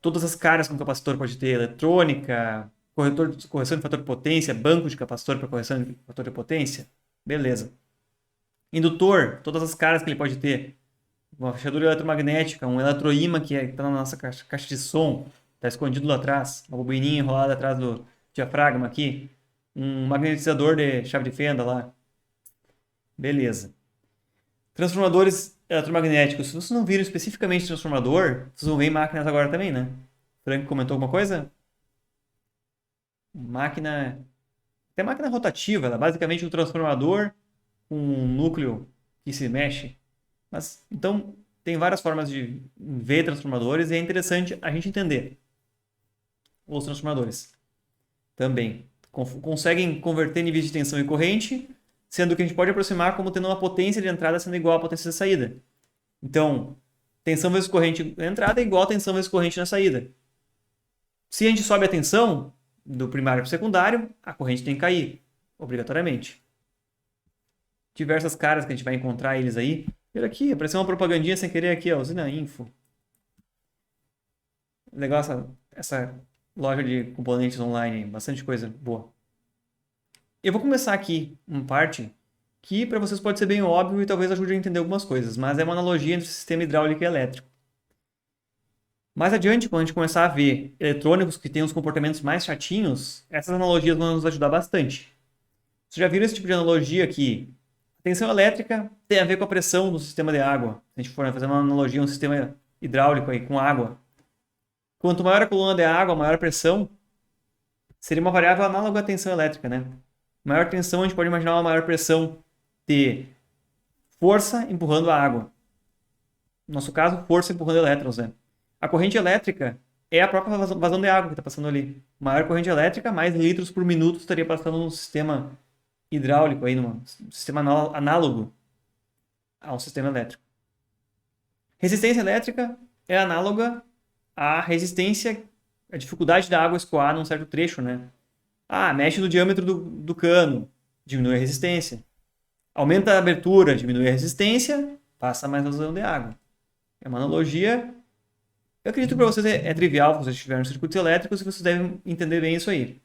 Todas as caras que um capacitor pode ter, eletrônica, correção de fator de potência, banco de capacitor para correção de fator de potência. Beleza. Indutor, todas as caras que ele pode ter. Uma fechadura eletromagnética, um eletroímã que está na nossa caixa de som, está escondido lá atrás, uma bobininha enrolada atrás do diafragma aqui, um magnetizador de chave de fenda lá. Beleza. Transformadores eletromagnéticos. Se vocês não viram especificamente transformador, vocês vão ver em máquinas agora também, né? Frank comentou alguma coisa? Máquina... Tem máquina rotativa, ela é basicamente um transformador com um núcleo que se mexe. Mas, então, tem várias formas de ver transformadores e é interessante a gente entender os transformadores também. Conseguem converter níveis de tensão e corrente, sendo que a gente pode aproximar como tendo uma potência de entrada sendo igual à potência de saída. Então, tensão vezes corrente na entrada é igual a tensão vezes corrente na saída. Se a gente sobe a tensão do primário para o secundário, a corrente tem que cair, obrigatoriamente. Diversas caras que a gente vai encontrar eles aí. Olha aqui, apareceu uma propagandinha sem querer aqui, ó, Usina Info. Legal essa loja de componentes online, bastante coisa boa. Eu vou começar aqui uma parte que para vocês pode ser bem óbvio e talvez ajude a entender algumas coisas, mas é uma analogia entre o sistema hidráulico e elétrico. Mais adiante, quando a gente começar a ver eletrônicos que têm os comportamentos mais chatinhos, essas analogias vão nos ajudar bastante. Vocês já viram esse tipo de analogia aqui? A tensão elétrica tem a ver com a pressão do sistema de água. Se a gente for fazer uma analogia a um sistema hidráulico aí, com água. Quanto maior a coluna de água, maior a pressão, seria uma variável análoga à tensão elétrica, né? Maior tensão, a gente pode imaginar uma maior pressão de força empurrando a água. No nosso caso, força empurrando elétrons, né? A corrente elétrica é a própria vazão de água que está passando ali. Maior corrente elétrica, mais litros por minuto estaria passando no sistema hidráulico, aí, num sistema análogo a um sistema elétrico. Resistência elétrica é análoga à resistência, à dificuldade da água escoar num certo trecho, né? Mexe no diâmetro do cano, diminui a resistência. Aumenta a abertura, diminui a resistência, passa mais vazão de água. É uma analogia. Eu acredito que para vocês é trivial, se vocês tiverem circuitos elétricos, vocês devem entender bem isso aí.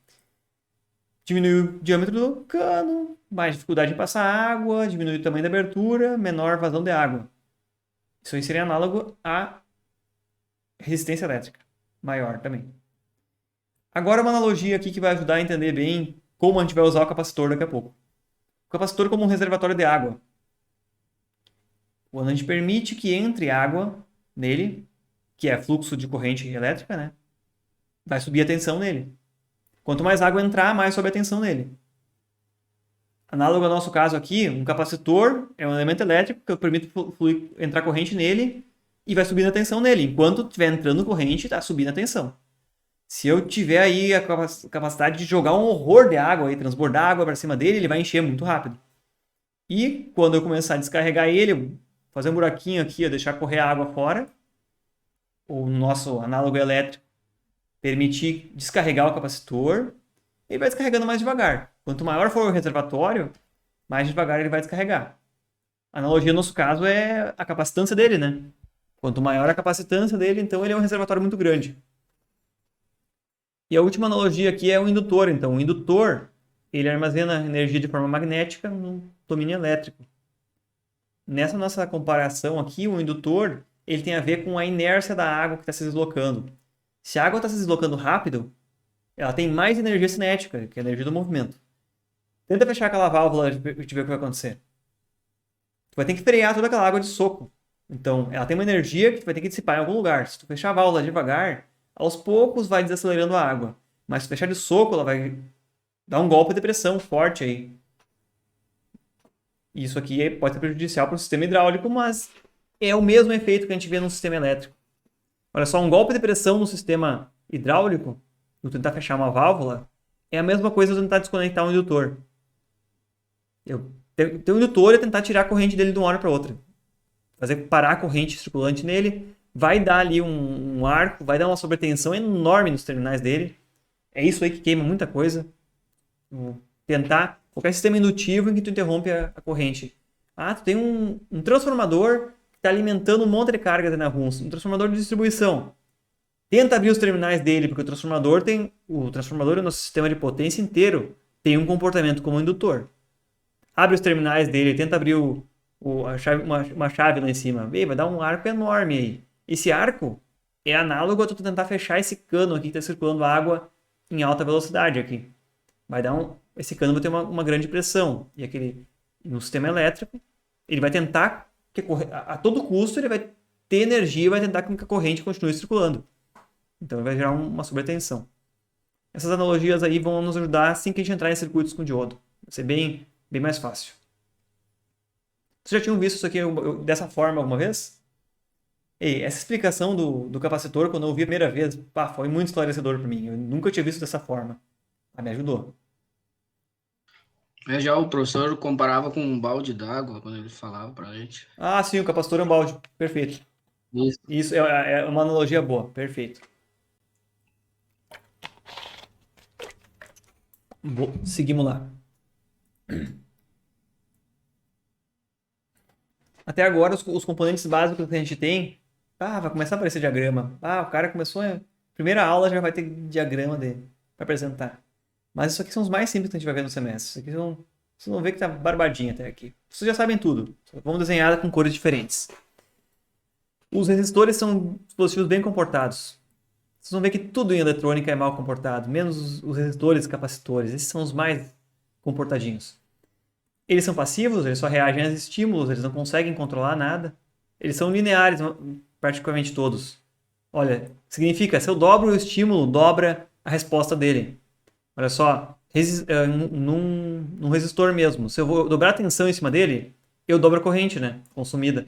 Diminui o diâmetro do cano, mais dificuldade em passar água, diminui o tamanho da abertura, menor vazão de água. Isso aí seria análogo à resistência elétrica, maior também. Agora uma analogia aqui que vai ajudar a entender bem como a gente vai usar o capacitor daqui a pouco. O capacitor como um reservatório de água. Quando a gente permite que entre água nele, que é fluxo de corrente elétrica, né? Vai subir a tensão nele. Quanto mais água entrar, mais sobe a tensão nele. Análogo ao nosso caso aqui, um capacitor é um elemento elétrico que eu permito entrar corrente nele e vai subindo a tensão nele. Enquanto estiver entrando corrente, está subindo a tensão. Se eu tiver aí a capacidade de jogar um horror de água e transbordar água para cima dele, ele vai encher muito rápido. E quando eu começar a descarregar ele, fazer um buraquinho aqui, deixar correr a água fora, o nosso análogo elétrico permitir descarregar o capacitor, ele vai descarregando mais devagar. Quanto maior for o reservatório, mais devagar ele vai descarregar. A analogia no nosso caso é a capacitância dele, né? Quanto maior a capacitância dele, então ele é um reservatório muito grande. E a última analogia aqui é o indutor. Então, o indutor, ele armazena energia de forma magnética no domínio elétrico. Nessa nossa comparação aqui, o indutor, ele tem a ver com a inércia da água que está se deslocando. Se a água está se deslocando rápido, ela tem mais energia cinética, que é a energia do movimento. Tenta fechar aquela válvula e ver o que vai acontecer. Tu vai ter que frear toda aquela água de soco. Então, ela tem uma energia que tu vai ter que dissipar em algum lugar. Se tu fechar a válvula devagar, aos poucos vai desacelerando a água. Mas se fechar de soco, ela vai dar um golpe de pressão forte aí. Isso aqui pode ser prejudicial para o sistema hidráulico, mas é o mesmo efeito que a gente vê no sistema elétrico. Olha só, um golpe de pressão no sistema hidráulico, no tentar fechar uma válvula, é a mesma coisa do tentar desconectar um indutor. Ter um indutor é tentar tirar a corrente dele de uma hora para outra. Fazer parar a corrente circulante nele, vai dar ali um arco, vai dar uma sobretensão enorme nos terminais dele. É isso aí que queima muita coisa. Tentar qualquer sistema indutivo em que tu interrompe a corrente. Tu tem um transformador que está alimentando um monte de cargas aí na rua, um transformador de distribuição. Tenta abrir os terminais dele, porque o transformador é o nosso sistema de potência inteiro, tem um comportamento como indutor. Abre os terminais dele, tenta abrir uma chave lá em cima. Vai dar um arco enorme aí. Esse arco é análogo a tu tentar fechar esse cano aqui que está circulando água em alta velocidade aqui. Esse cano vai ter uma grande pressão. E no sistema elétrico, ele vai tentar, a todo custo, ele vai ter energia e vai tentar que a corrente continue circulando. Então, ele vai gerar uma sobretensão. Essas analogias aí vão nos ajudar assim que a gente entrar em circuitos com diodo. Vai ser bem mais fácil. Vocês já tinham visto isso aqui dessa forma alguma vez? Essa explicação do capacitor, quando eu ouvi a primeira vez, foi muito esclarecedor para mim. Eu nunca tinha visto dessa forma. Me ajudou. Já o professor comparava com um balde d'água quando ele falava pra gente. Sim, o capacitor é um balde. Perfeito. Isso é uma analogia boa. Perfeito. Seguimos lá. Até agora, os componentes básicos que a gente tem, vai começar a aparecer diagrama. O cara começou a primeira aula, já vai ter diagrama para apresentar. Mas isso aqui são os mais simples que a gente vai ver no semestre. Isso aqui vocês vão ver que tá barbadinho até aqui. Vocês já sabem tudo. Vamos desenhar com cores diferentes. Os resistores são dispositivos bem comportados. Vocês vão ver que tudo em eletrônica é mal comportado, menos os resistores e capacitores. Esses são os mais comportadinhos. Eles são passivos, eles só reagem aos estímulos, eles não conseguem controlar nada. Eles são lineares, praticamente todos. Olha, significa, se eu dobro o estímulo, dobra a resposta dele. Olha só, num resistor mesmo, se eu vou dobrar a tensão em cima dele, eu dobro a corrente, né, consumida,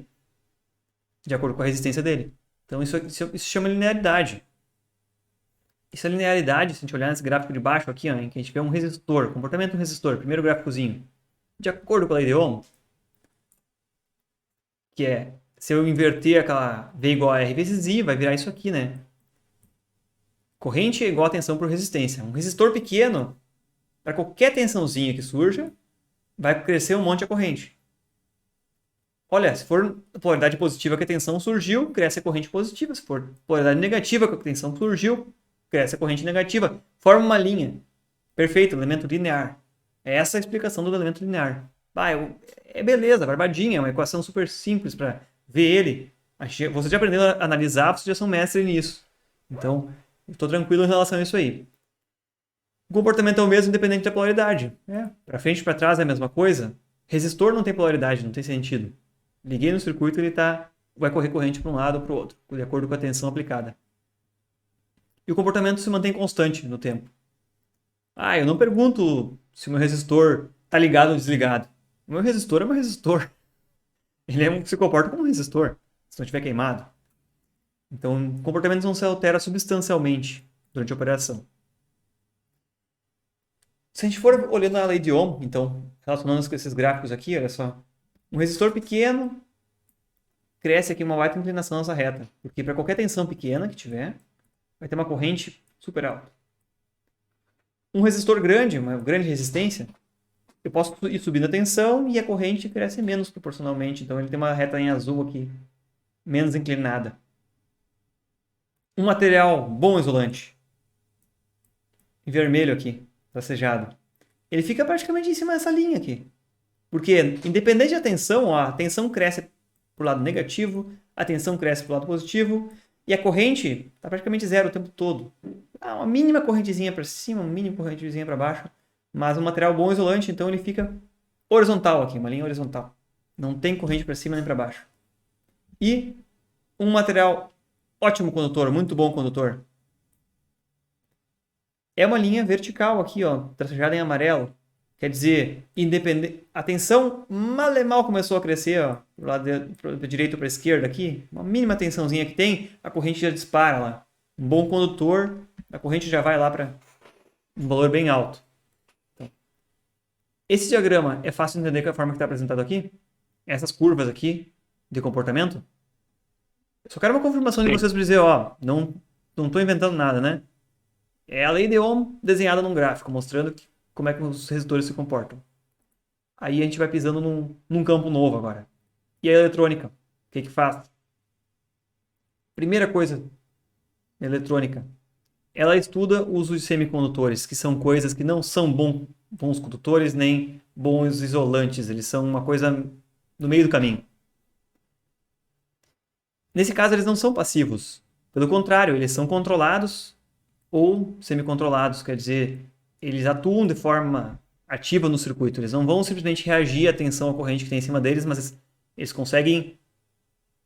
de acordo com a resistência dele. Então isso chama linearidade. Isso é linearidade, se a gente olhar nesse gráfico de baixo aqui, em que a gente vê um resistor, comportamento do resistor, primeiro gráficozinho, de acordo com a lei de Ohm, que é, se eu inverter aquela V igual a R vezes I, vai virar isso aqui, né? Corrente é igual a tensão por resistência. Um resistor pequeno, para qualquer tensãozinha que surja, vai crescer um monte a corrente. olha, se for polaridade positiva que a tensão surgiu, cresce a corrente positiva. Se for polaridade negativa que a tensão surgiu, cresce a corrente negativa. Forma uma linha. Perfeito, elemento linear. É essa a explicação do elemento linear. É beleza, barbadinha, é uma equação super simples para ver ele. Você já aprendeu a analisar, você já são mestre nisso. Então, eu estou tranquilo em relação a isso aí. O comportamento é o mesmo independente da polaridade. Para frente e para trás é a mesma coisa. Resistor não tem polaridade, não tem sentido. Liguei no circuito, ele vai correr corrente para um lado ou para o outro, de acordo com a tensão aplicada. E o comportamento se mantém constante no tempo. Eu não pergunto se o meu resistor está ligado ou desligado. O meu resistor é meu resistor. Ele se comporta como um resistor, se não estiver queimado. Então, o comportamento não se altera substancialmente durante a operação. Se a gente for olhando a lei de Ohm, então, relacionando com esses gráficos aqui, olha só. Um resistor pequeno cresce aqui uma baita inclinação nessa reta. Porque para qualquer tensão pequena que tiver, vai ter uma corrente super alta. Um resistor grande, uma grande resistência, eu posso ir subindo a tensão e a corrente cresce menos proporcionalmente. Então ele tem uma reta em azul aqui, menos inclinada. Um material bom isolante, em vermelho aqui, tracejado, ele fica praticamente em cima dessa linha aqui. Porque, independente da tensão, a tensão cresce para o lado negativo, a tensão cresce para o lado positivo, e a corrente está praticamente zero o tempo todo. Uma mínima correntezinha para cima, uma mínima correntezinha para baixo, mas um material bom isolante, então ele fica horizontal aqui, uma linha horizontal. Não tem corrente para cima nem para baixo. E um material ótimo condutor, muito bom condutor, é uma linha vertical aqui, ó, tracejada em amarelo. Quer dizer, a tensão mal começou a crescer, ó, do lado da direita para a esquerda aqui, uma mínima tensãozinha que tem, a corrente já dispara lá. Um bom condutor, a corrente já vai lá para um valor bem alto. Então, esse diagrama é fácil de entender com a forma que está apresentado aqui? Essas curvas aqui de comportamento? Eu só quero uma confirmação de vocês para dizer, ó, não estou inventando nada, né? É a lei de Ohm desenhada num gráfico, mostrando como é que os resistores se comportam. Aí a gente vai pisando num campo novo agora. E a eletrônica? O que faz? Primeira coisa, a eletrônica. Ela estuda o uso de semicondutores, que são coisas que não são bons condutores, nem bons isolantes. Eles são uma coisa no meio do caminho. Nesse caso, eles não são passivos. Pelo contrário, eles são controlados ou semicontrolados, quer dizer, eles atuam de forma ativa no circuito. Eles não vão simplesmente reagir à tensão, à corrente que tem em cima deles, mas eles conseguem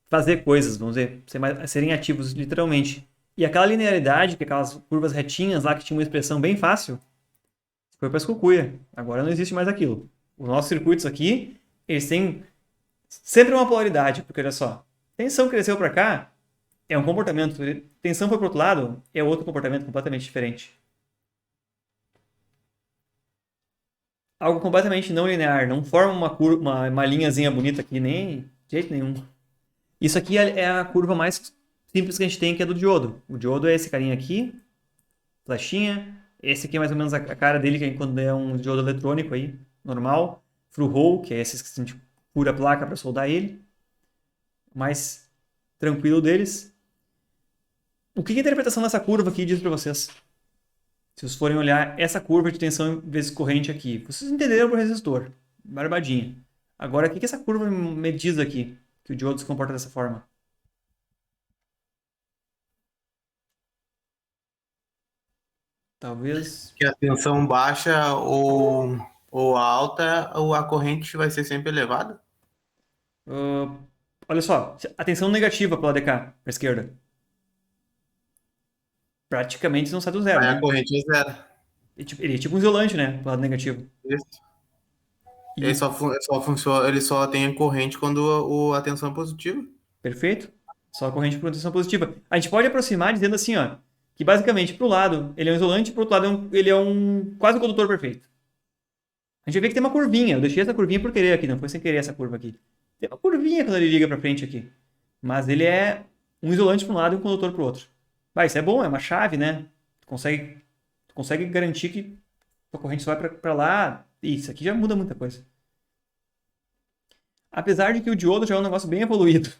fazer coisas, vamos dizer, serem ativos literalmente. E aquela linearidade, que aquelas curvas retinhas lá que tinha uma expressão bem fácil, foi para as cucuia. Agora não existe mais aquilo. Os nossos circuitos aqui, eles têm sempre uma polaridade, porque olha só, tensão cresceu para cá, é um comportamento, tensão foi para o outro lado, é outro comportamento completamente diferente. Algo completamente não linear, não forma uma linhazinha bonita aqui, nem de jeito nenhum. Isso aqui é a curva mais simples que a gente tem, que é do diodo. O diodo é esse carinha aqui, flechinha. Esse aqui é mais ou menos a cara dele, que é quando é um diodo eletrônico aí, normal. Through-hole, que é esses que a gente fura a placa para soldar ele. O mais tranquilo deles. O que a interpretação dessa curva aqui diz para vocês? Se vocês forem olhar essa curva de tensão vezes corrente aqui, vocês entenderam o resistor. Barbadinha. Agora, o que essa curva me diz aqui? Que o diodo se comporta dessa forma. Talvez... Que a tensão baixa ou alta, ou a corrente vai ser sempre elevada? olha só, a tensão negativa para o lado de cá, para a esquerda. Praticamente não sai do zero, Aí né? a corrente é zero. Ele é tipo um isolante, né? Pro lado negativo. Isso. E- Ele só tem a corrente quando a tensão é positiva. Perfeito? Só a corrente de proteção positiva. A gente pode aproximar dizendo assim, ó, que basicamente pro lado ele é um isolante, pro outro lado ele é um quase um condutor perfeito. A gente vai ver que tem uma curvinha. Eu deixei essa curvinha por querer aqui, não foi sem querer essa curva aqui. Tem uma curvinha quando ele liga pra frente aqui. Mas ele é um isolante para um lado e um condutor pro outro. Isso é bom, é uma chave, né? Tu consegue garantir que a corrente só vai para lá. Isso aqui já muda muita coisa. Apesar de que o diodo já é um negócio bem evoluído.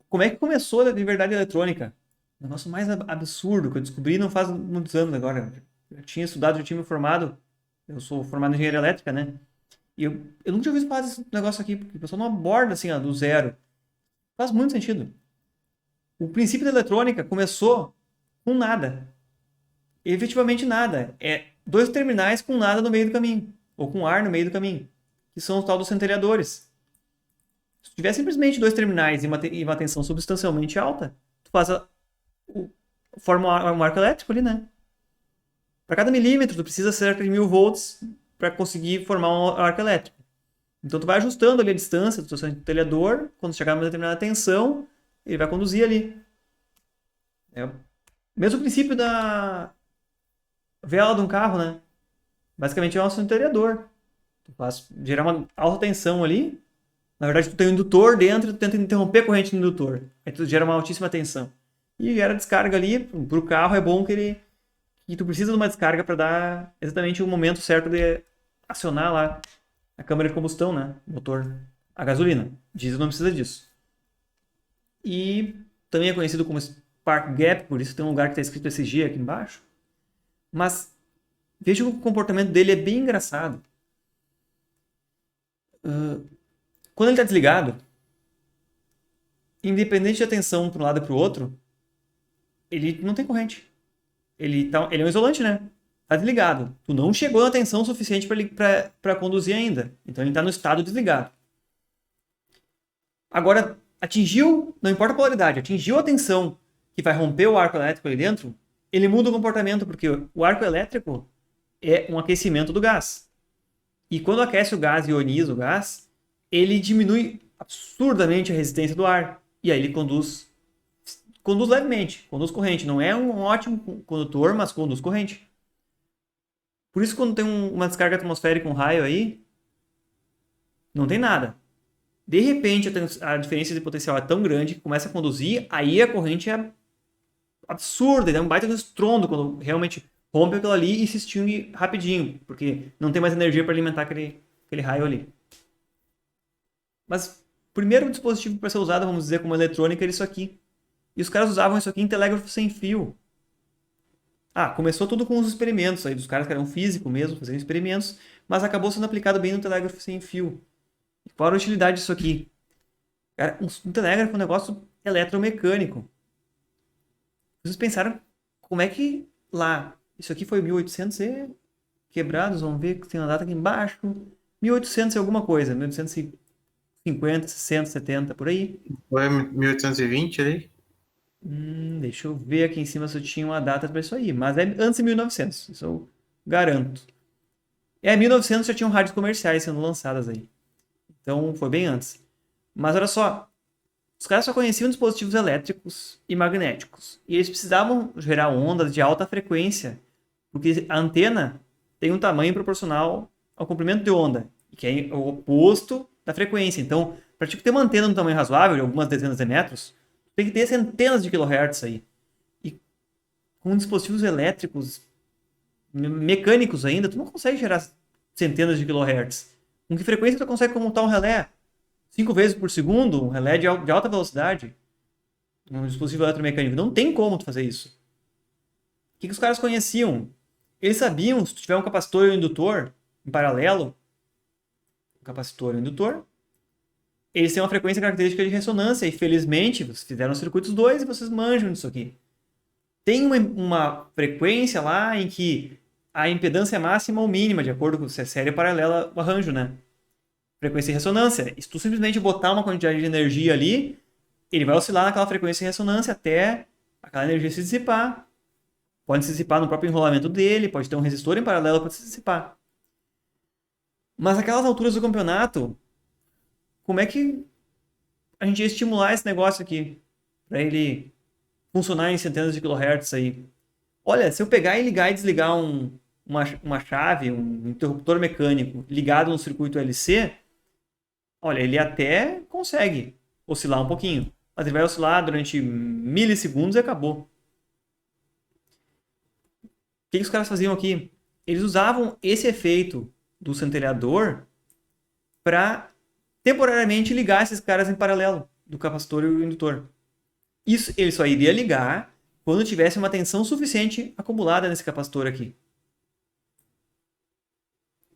Como é que começou de verdade a eletrônica? O negócio mais absurdo que eu descobri não faz muitos anos agora. Eu tinha estudado, já tinha me formado. Eu sou formado em engenharia elétrica, né? E eu nunca tinha ouvido falar desse negócio aqui, porque o pessoal não aborda assim, ó, do zero. Faz muito sentido. O princípio da eletrônica começou com nada. Efetivamente nada. É dois terminais com nada no meio do caminho. Ou com ar no meio do caminho. Que são os tal dos centelhadores. Se tiver simplesmente dois terminais e uma tensão substancialmente alta, tu forma um arco elétrico ali, né? Para cada milímetro, tu precisa cerca de 1000 volts para conseguir formar um arco elétrico. Então, tu vai ajustando ali a distância do teu centelhador. Quando chegar a uma determinada tensão, ele vai conduzir ali. É o mesmo princípio da vela de um carro, né? Basicamente é um centelhador. Tu faz gerar uma alta tensão ali. Na verdade, tu tem um indutor dentro e tu tenta interromper a corrente do indutor. Aí tu gera uma altíssima tensão. E gera descarga ali. Para o carro é bom que tu precisa de uma descarga para dar exatamente o momento certo de acionar lá a câmara de combustão, né? Motor a gasolina. Diesel não precisa disso. E também é conhecido como Spark Gap, por isso tem um lugar que está escrito SG aqui embaixo. Mas veja que o comportamento dele é bem engraçado. Quando ele está desligado, independente de tensão para um lado e para o outro, ele não tem corrente. Ele é um isolante, né? Está desligado. Tu não chegou na tensão suficiente para conduzir ainda. Então ele está no estado desligado. Agora, não importa a polaridade, atingiu a tensão que vai romper o arco elétrico ali dentro, ele muda o comportamento, porque o arco elétrico é um aquecimento do gás. E quando aquece o gás e ioniza o gás, ele diminui absurdamente a resistência do ar. E aí ele conduz levemente, conduz corrente. Não é um ótimo condutor, mas conduz corrente. Por isso, quando tem uma descarga atmosférica, um raio aí, não tem nada. De repente, a diferença de potencial é tão grande que começa a conduzir, aí a corrente é absurda, é um baita de estrondo quando realmente rompe aquilo ali e se extingue rapidinho, porque não tem mais energia para alimentar aquele raio ali. Mas o primeiro dispositivo para ser usado, vamos dizer, como eletrônica, era isso aqui. E os caras usavam isso aqui em telégrafo sem fio. Começou tudo com os experimentos aí dos caras que eram físicos mesmo, fazendo experimentos, mas acabou sendo aplicado bem no telégrafo sem fio. E qual era a utilidade disso aqui? Cara, um telégrafo é um negócio eletromecânico. Vocês pensaram como é que lá, isso aqui foi 1800 e quebrados, vamos ver que tem uma data aqui embaixo, 1800 e alguma coisa, 1850, 60, 70, por aí. Foi 1820 ali? Deixa eu ver aqui em cima se eu tinha uma data para isso aí, mas é antes de 1900, isso eu garanto. 1900 já tinham rádios comerciais sendo lançadas aí. Então foi bem antes. Mas olha só, os caras só conheciam dispositivos elétricos e magnéticos. E eles precisavam gerar ondas de alta frequência, porque a antena tem um tamanho proporcional ao comprimento de onda, que é o oposto da frequência. Então, para ter uma antena de um tamanho razoável, de algumas dezenas de metros, tem que ter centenas de kilohertz aí. E com dispositivos elétricos, mecânicos ainda, tu não consegue gerar centenas de kilohertz. Com que frequência tu consegue comutar um relé? 5 vezes por segundo, um relé de alta velocidade? Um dispositivo eletromecânico. Não tem como tu fazer isso. O que os caras conheciam? Eles sabiam, se tu tiver um capacitor e um indutor em paralelo, um capacitor e um indutor, eles têm uma frequência característica de ressonância. E felizmente, vocês fizeram circuitos 2 e vocês manjam disso aqui. Tem uma frequência lá em que a impedância é máxima ou mínima, de acordo com se é série paralela o arranjo, né? Frequência e ressonância. Se tu simplesmente botar uma quantidade de energia ali, ele vai oscilar naquela frequência e ressonância até aquela energia se dissipar. Pode se dissipar no próprio enrolamento dele, pode ter um resistor em paralelo para se dissipar. Mas aquelas alturas do campeonato, como é que a gente ia estimular esse negócio aqui para ele funcionar em centenas de kilohertz aí? Olha, se eu pegar e ligar e desligar uma chave, um interruptor mecânico ligado no circuito LC, olha, ele até consegue oscilar um pouquinho, mas ele vai oscilar durante milissegundos e acabou. O que os caras faziam aqui? Eles usavam esse efeito do centelhador para temporariamente ligar esses caras em paralelo, do capacitor e o indutor. Isso ele só iria ligar quando tivesse uma tensão suficiente acumulada nesse capacitor aqui.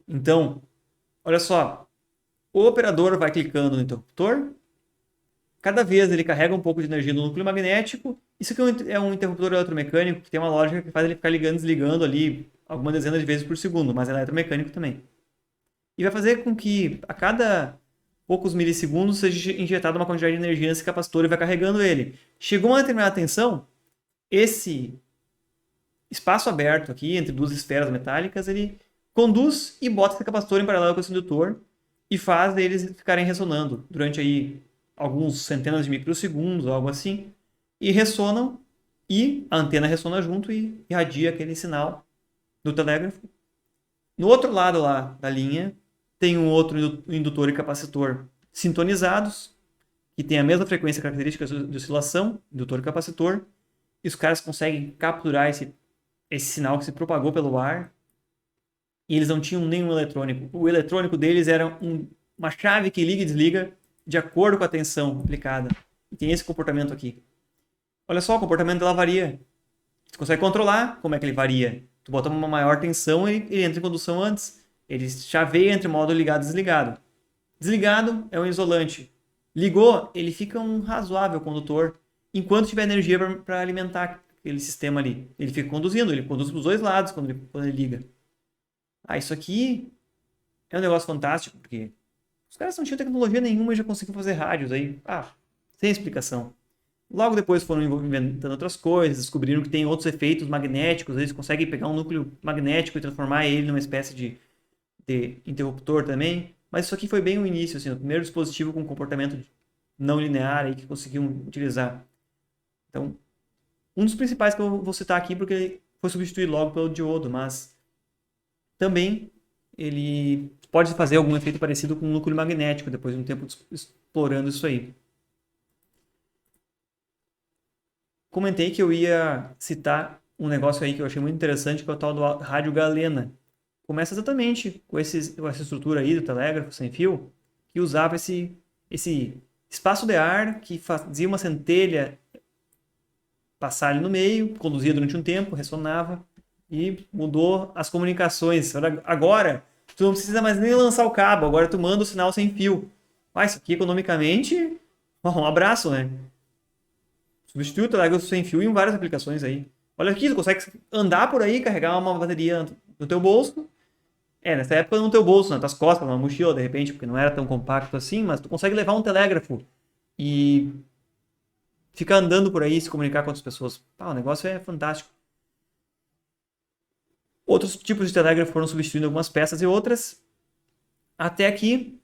Então, olha só, o operador vai clicando no interruptor, cada vez ele carrega um pouco de energia no núcleo magnético. Isso aqui é um interruptor eletromecânico que tem uma lógica que faz ele ficar ligando e desligando ali algumas dezenas de vezes por segundo, mas é eletromecânico também. E vai fazer com que a cada poucos milissegundos seja injetada uma quantidade de energia nesse capacitor e vai carregando ele. Chegou uma determinada tensão, esse espaço aberto aqui entre duas esferas metálicas, ele conduz e bota esse capacitor em paralelo com esse indutor e faz eles ficarem ressonando durante aí alguns centenas de microsegundos, algo assim, e ressonam e a antena ressona junto e irradia aquele sinal do telégrafo. No outro lado lá da linha tem um outro indutor e capacitor sintonizados, que tem a mesma frequência característica de oscilação, indutor e capacitor, e os caras conseguem capturar esse sinal que se propagou pelo ar, e eles não tinham nenhum eletrônico. O eletrônico deles era uma chave que liga e desliga de acordo com a tensão aplicada. E tem esse comportamento aqui. Olha só, o comportamento dela varia. Você consegue controlar como é que ele varia. Tu bota uma maior tensão e ele entra em condução antes. Ele chaveia entre modo ligado e desligado. Desligado é um isolante. Ligou, ele fica um razoável condutor. Enquanto tiver energia para alimentar aquele sistema ali. Ele fica conduzindo, ele conduz para os dois lados quando ele liga. Isso aqui é um negócio fantástico, porque os caras não tinham tecnologia nenhuma e já conseguiam fazer rádios aí. Sem explicação. Logo depois foram inventando outras coisas, descobriram que tem outros efeitos magnéticos, eles conseguem pegar um núcleo magnético e transformar ele numa espécie de interruptor também. Mas isso aqui foi bem o início, assim, o primeiro dispositivo com comportamento não linear aí que conseguiam utilizar. Então, um dos principais que eu vou citar aqui, porque ele foi substituído logo pelo diodo, mas também ele pode fazer algum efeito parecido com um núcleo magnético, depois de um tempo explorando isso aí. Comentei que eu ia citar um negócio aí que eu achei muito interessante, que é o tal do rádio galena. Começa exatamente com essa estrutura aí do telégrafo sem fio, que usava esse espaço de ar que fazia uma centelha passar ali no meio, conduzia durante um tempo, ressonava e mudou as comunicações. Agora, tu não precisa mais nem lançar o cabo, agora tu manda o sinal sem fio. Isso aqui economicamente, um abraço, né? Substitui o telégrafo sem fio em várias aplicações aí. Olha aqui, tu consegue andar por aí, carregar uma bateria no teu bolso. Nessa época no teu bolso, nas tuas costas, numa mochila, de repente, porque não era tão compacto assim, mas tu consegue levar um telégrafo e ficar andando por aí, se comunicar com outras pessoas. O negócio é fantástico. Outros tipos de telégrafo foram substituindo algumas peças e outras. Até aqui,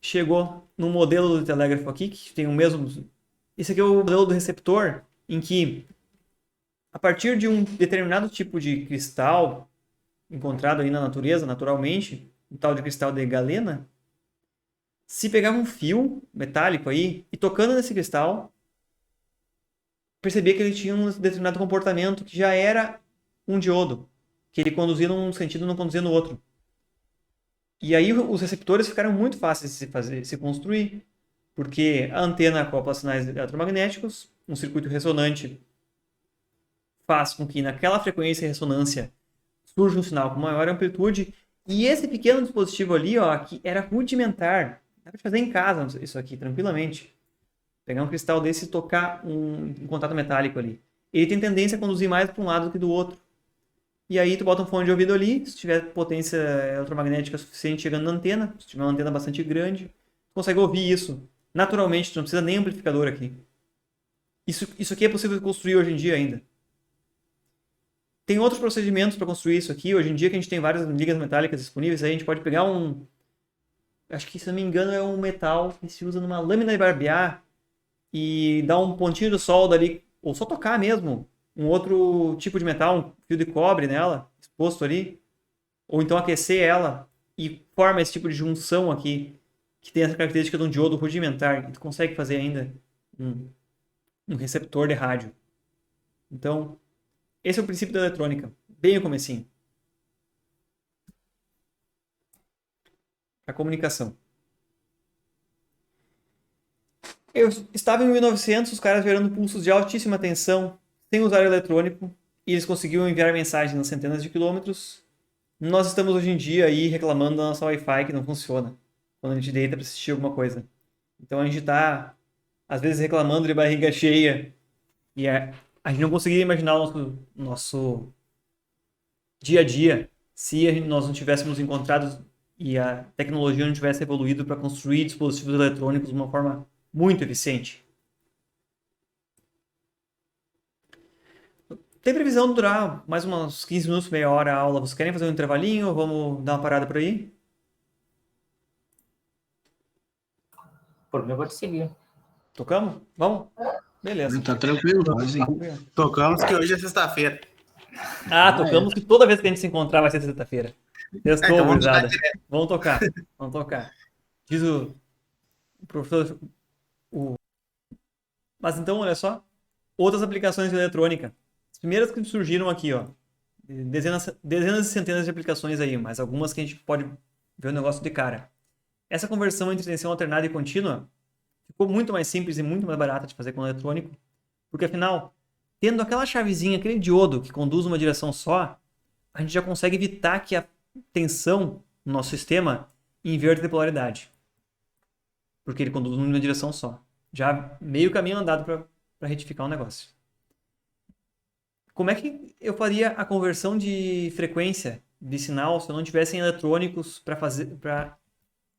chegou no modelo do telégrafo aqui, que tem o mesmo... Esse aqui é o modelo do receptor, em que, a partir de um determinado tipo de cristal encontrado aí na natureza, naturalmente, um tal de cristal de galena, se pegava um fio metálico aí e tocando nesse cristal, percebia que ele tinha um determinado comportamento que já era um diodo, que ele conduzia num sentido e não conduzia no outro. E aí os receptores ficaram muito fáceis de se construir, porque a antena acopla sinais eletromagnéticos, um circuito ressonante faz com que naquela frequência e ressonância surja um sinal com maior amplitude, e esse pequeno dispositivo ali, que era rudimentar, dá para fazer em casa isso aqui tranquilamente. Pegar um cristal desse e tocar um contato metálico ali. Ele tem tendência a conduzir mais para um lado do que do outro. E aí tu bota um fone de ouvido ali, se tiver potência eletromagnética suficiente chegando na antena, se tiver uma antena bastante grande, tu consegue ouvir isso. Naturalmente, tu não precisa nem amplificador aqui. Isso aqui é possível construir hoje em dia ainda. Tem outros procedimentos para construir isso aqui. Hoje em dia que a gente tem várias ligas metálicas disponíveis, aí a gente pode pegar acho que, se não me engano, é um metal que se usa numa lâmina de barbear e dar um pontinho de solda ali, ou só tocar mesmo, um outro tipo de metal, um fio de cobre nela, exposto ali, ou então aquecer ela e forma esse tipo de junção aqui, que tem essa característica de um diodo rudimentar, e tu consegue fazer ainda um receptor de rádio. Então, esse é o princípio da eletrônica, bem o comecinho. A comunicação. Eu estava em 1900, os caras gerando pulsos de altíssima tensão, sem usar eletrônico, e eles conseguiam enviar mensagens a centenas de quilômetros. Nós estamos hoje em dia aí reclamando da nossa Wi-Fi que não funciona, quando a gente deita para assistir alguma coisa. Então a gente está, às vezes, reclamando de barriga cheia, e a gente não conseguia imaginar o nosso dia a dia se nós não tivéssemos encontrado e a tecnologia não tivesse evoluído para construir dispositivos eletrônicos de uma forma muito eficiente. Tem previsão de durar mais uns 15 minutos, meia hora a aula. Vocês querem fazer um intervalinho ou vamos dar uma parada por aí? Por mim, eu vou te seguir. Tocamos? Vamos? Beleza. Tá tranquilo, pode ir. Tocamos que hoje é sexta-feira. Ah, tocamos que toda vez que a gente se encontrar vai ser sexta-feira. Testou, Então vamos gurizada. tocar direto. Vamos tocar. Vamos tocar. Diz o professor. Mas então, olha só. Outras aplicações de eletrônica. As primeiras que surgiram aqui, ó. Dezenas e centenas de aplicações aí, mas algumas que a gente pode ver o negócio de cara. Essa conversão entre tensão alternada e contínua ficou muito mais simples e muito mais barata de fazer com o eletrônico, porque afinal, tendo aquela chavezinha, aquele diodo que conduz uma direção só, a gente já consegue evitar que a tensão no nosso sistema inverta de polaridade, porque ele conduz numa direção só. Já meio caminho andado para retificar o negócio. Como é que eu faria a conversão de frequência de sinal se eu não tivesse eletrônicos para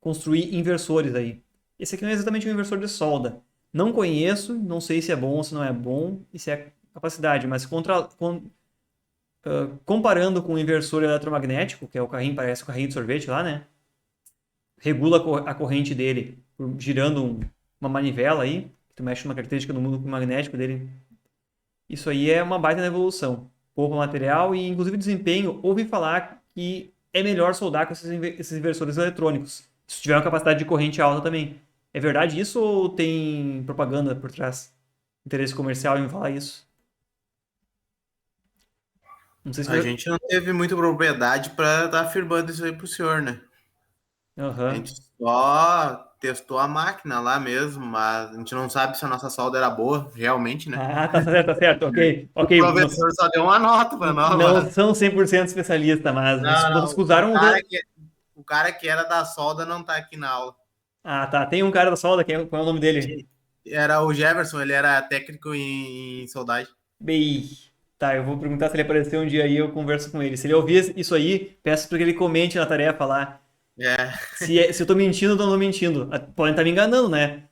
construir inversores aí? Esse aqui não é exatamente um inversor de solda. Não conheço, não sei se é bom ou se não é bom, e se é capacidade, mas comparando com o inversor eletromagnético, que é o carrinho, parece o carrinho de sorvete lá, né? Regula a corrente dele girando uma manivela aí, tu mexe numa característica do mundo magnético dele. Isso aí é uma baita evolução. Poupa material e, inclusive, desempenho. Ouvi falar que é melhor soldar com esses inversores eletrônicos, se tiver uma capacidade de corrente alta também. É verdade isso ou tem propaganda por trás? Interesse comercial em falar isso? Não sei se A gente não teve muita propriedade para estar afirmando isso aí pro senhor, né? A gente só testou a máquina lá mesmo, mas a gente não sabe se a nossa solda era boa, realmente, né? Ah, tá certo. Ok. O professor só deu uma nota para nós. Não são 100% especialistas, mas vocês usaram o cara que era da solda não tá aqui na aula. Ah, tá. Tem um cara da solda, qual é o nome dele? Era o Jefferson, ele era técnico em soldagem. Bem, tá, eu vou perguntar se ele aparecer um dia aí, eu converso com ele. Se ele ouvir isso aí, peço para que ele comente na tarefa lá. Se eu tô mentindo ou não tô mentindo. Podem estar me enganando, né?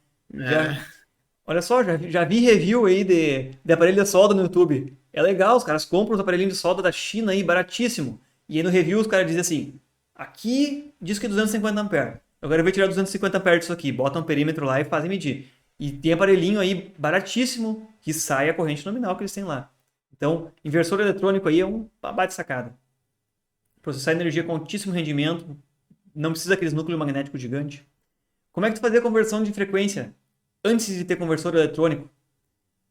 Olha só, já vi review aí de aparelho de solda no YouTube. É legal, os caras compram os aparelhinhos de solda da China aí, baratíssimo. E aí no review os caras dizem assim, aqui diz que é 250 amperes. Eu quero ver tirar 250 amperes disso aqui. Botam um perímetro lá e fazem medir. E tem aparelhinho aí baratíssimo que sai a corrente nominal que eles têm lá. Então, inversor eletrônico aí é um babado de sacada. Processar energia com altíssimo rendimento. Não precisa daqueles núcleos magnéticos gigantes. Como é que tu fazia a conversão de frequência antes de ter conversor eletrônico?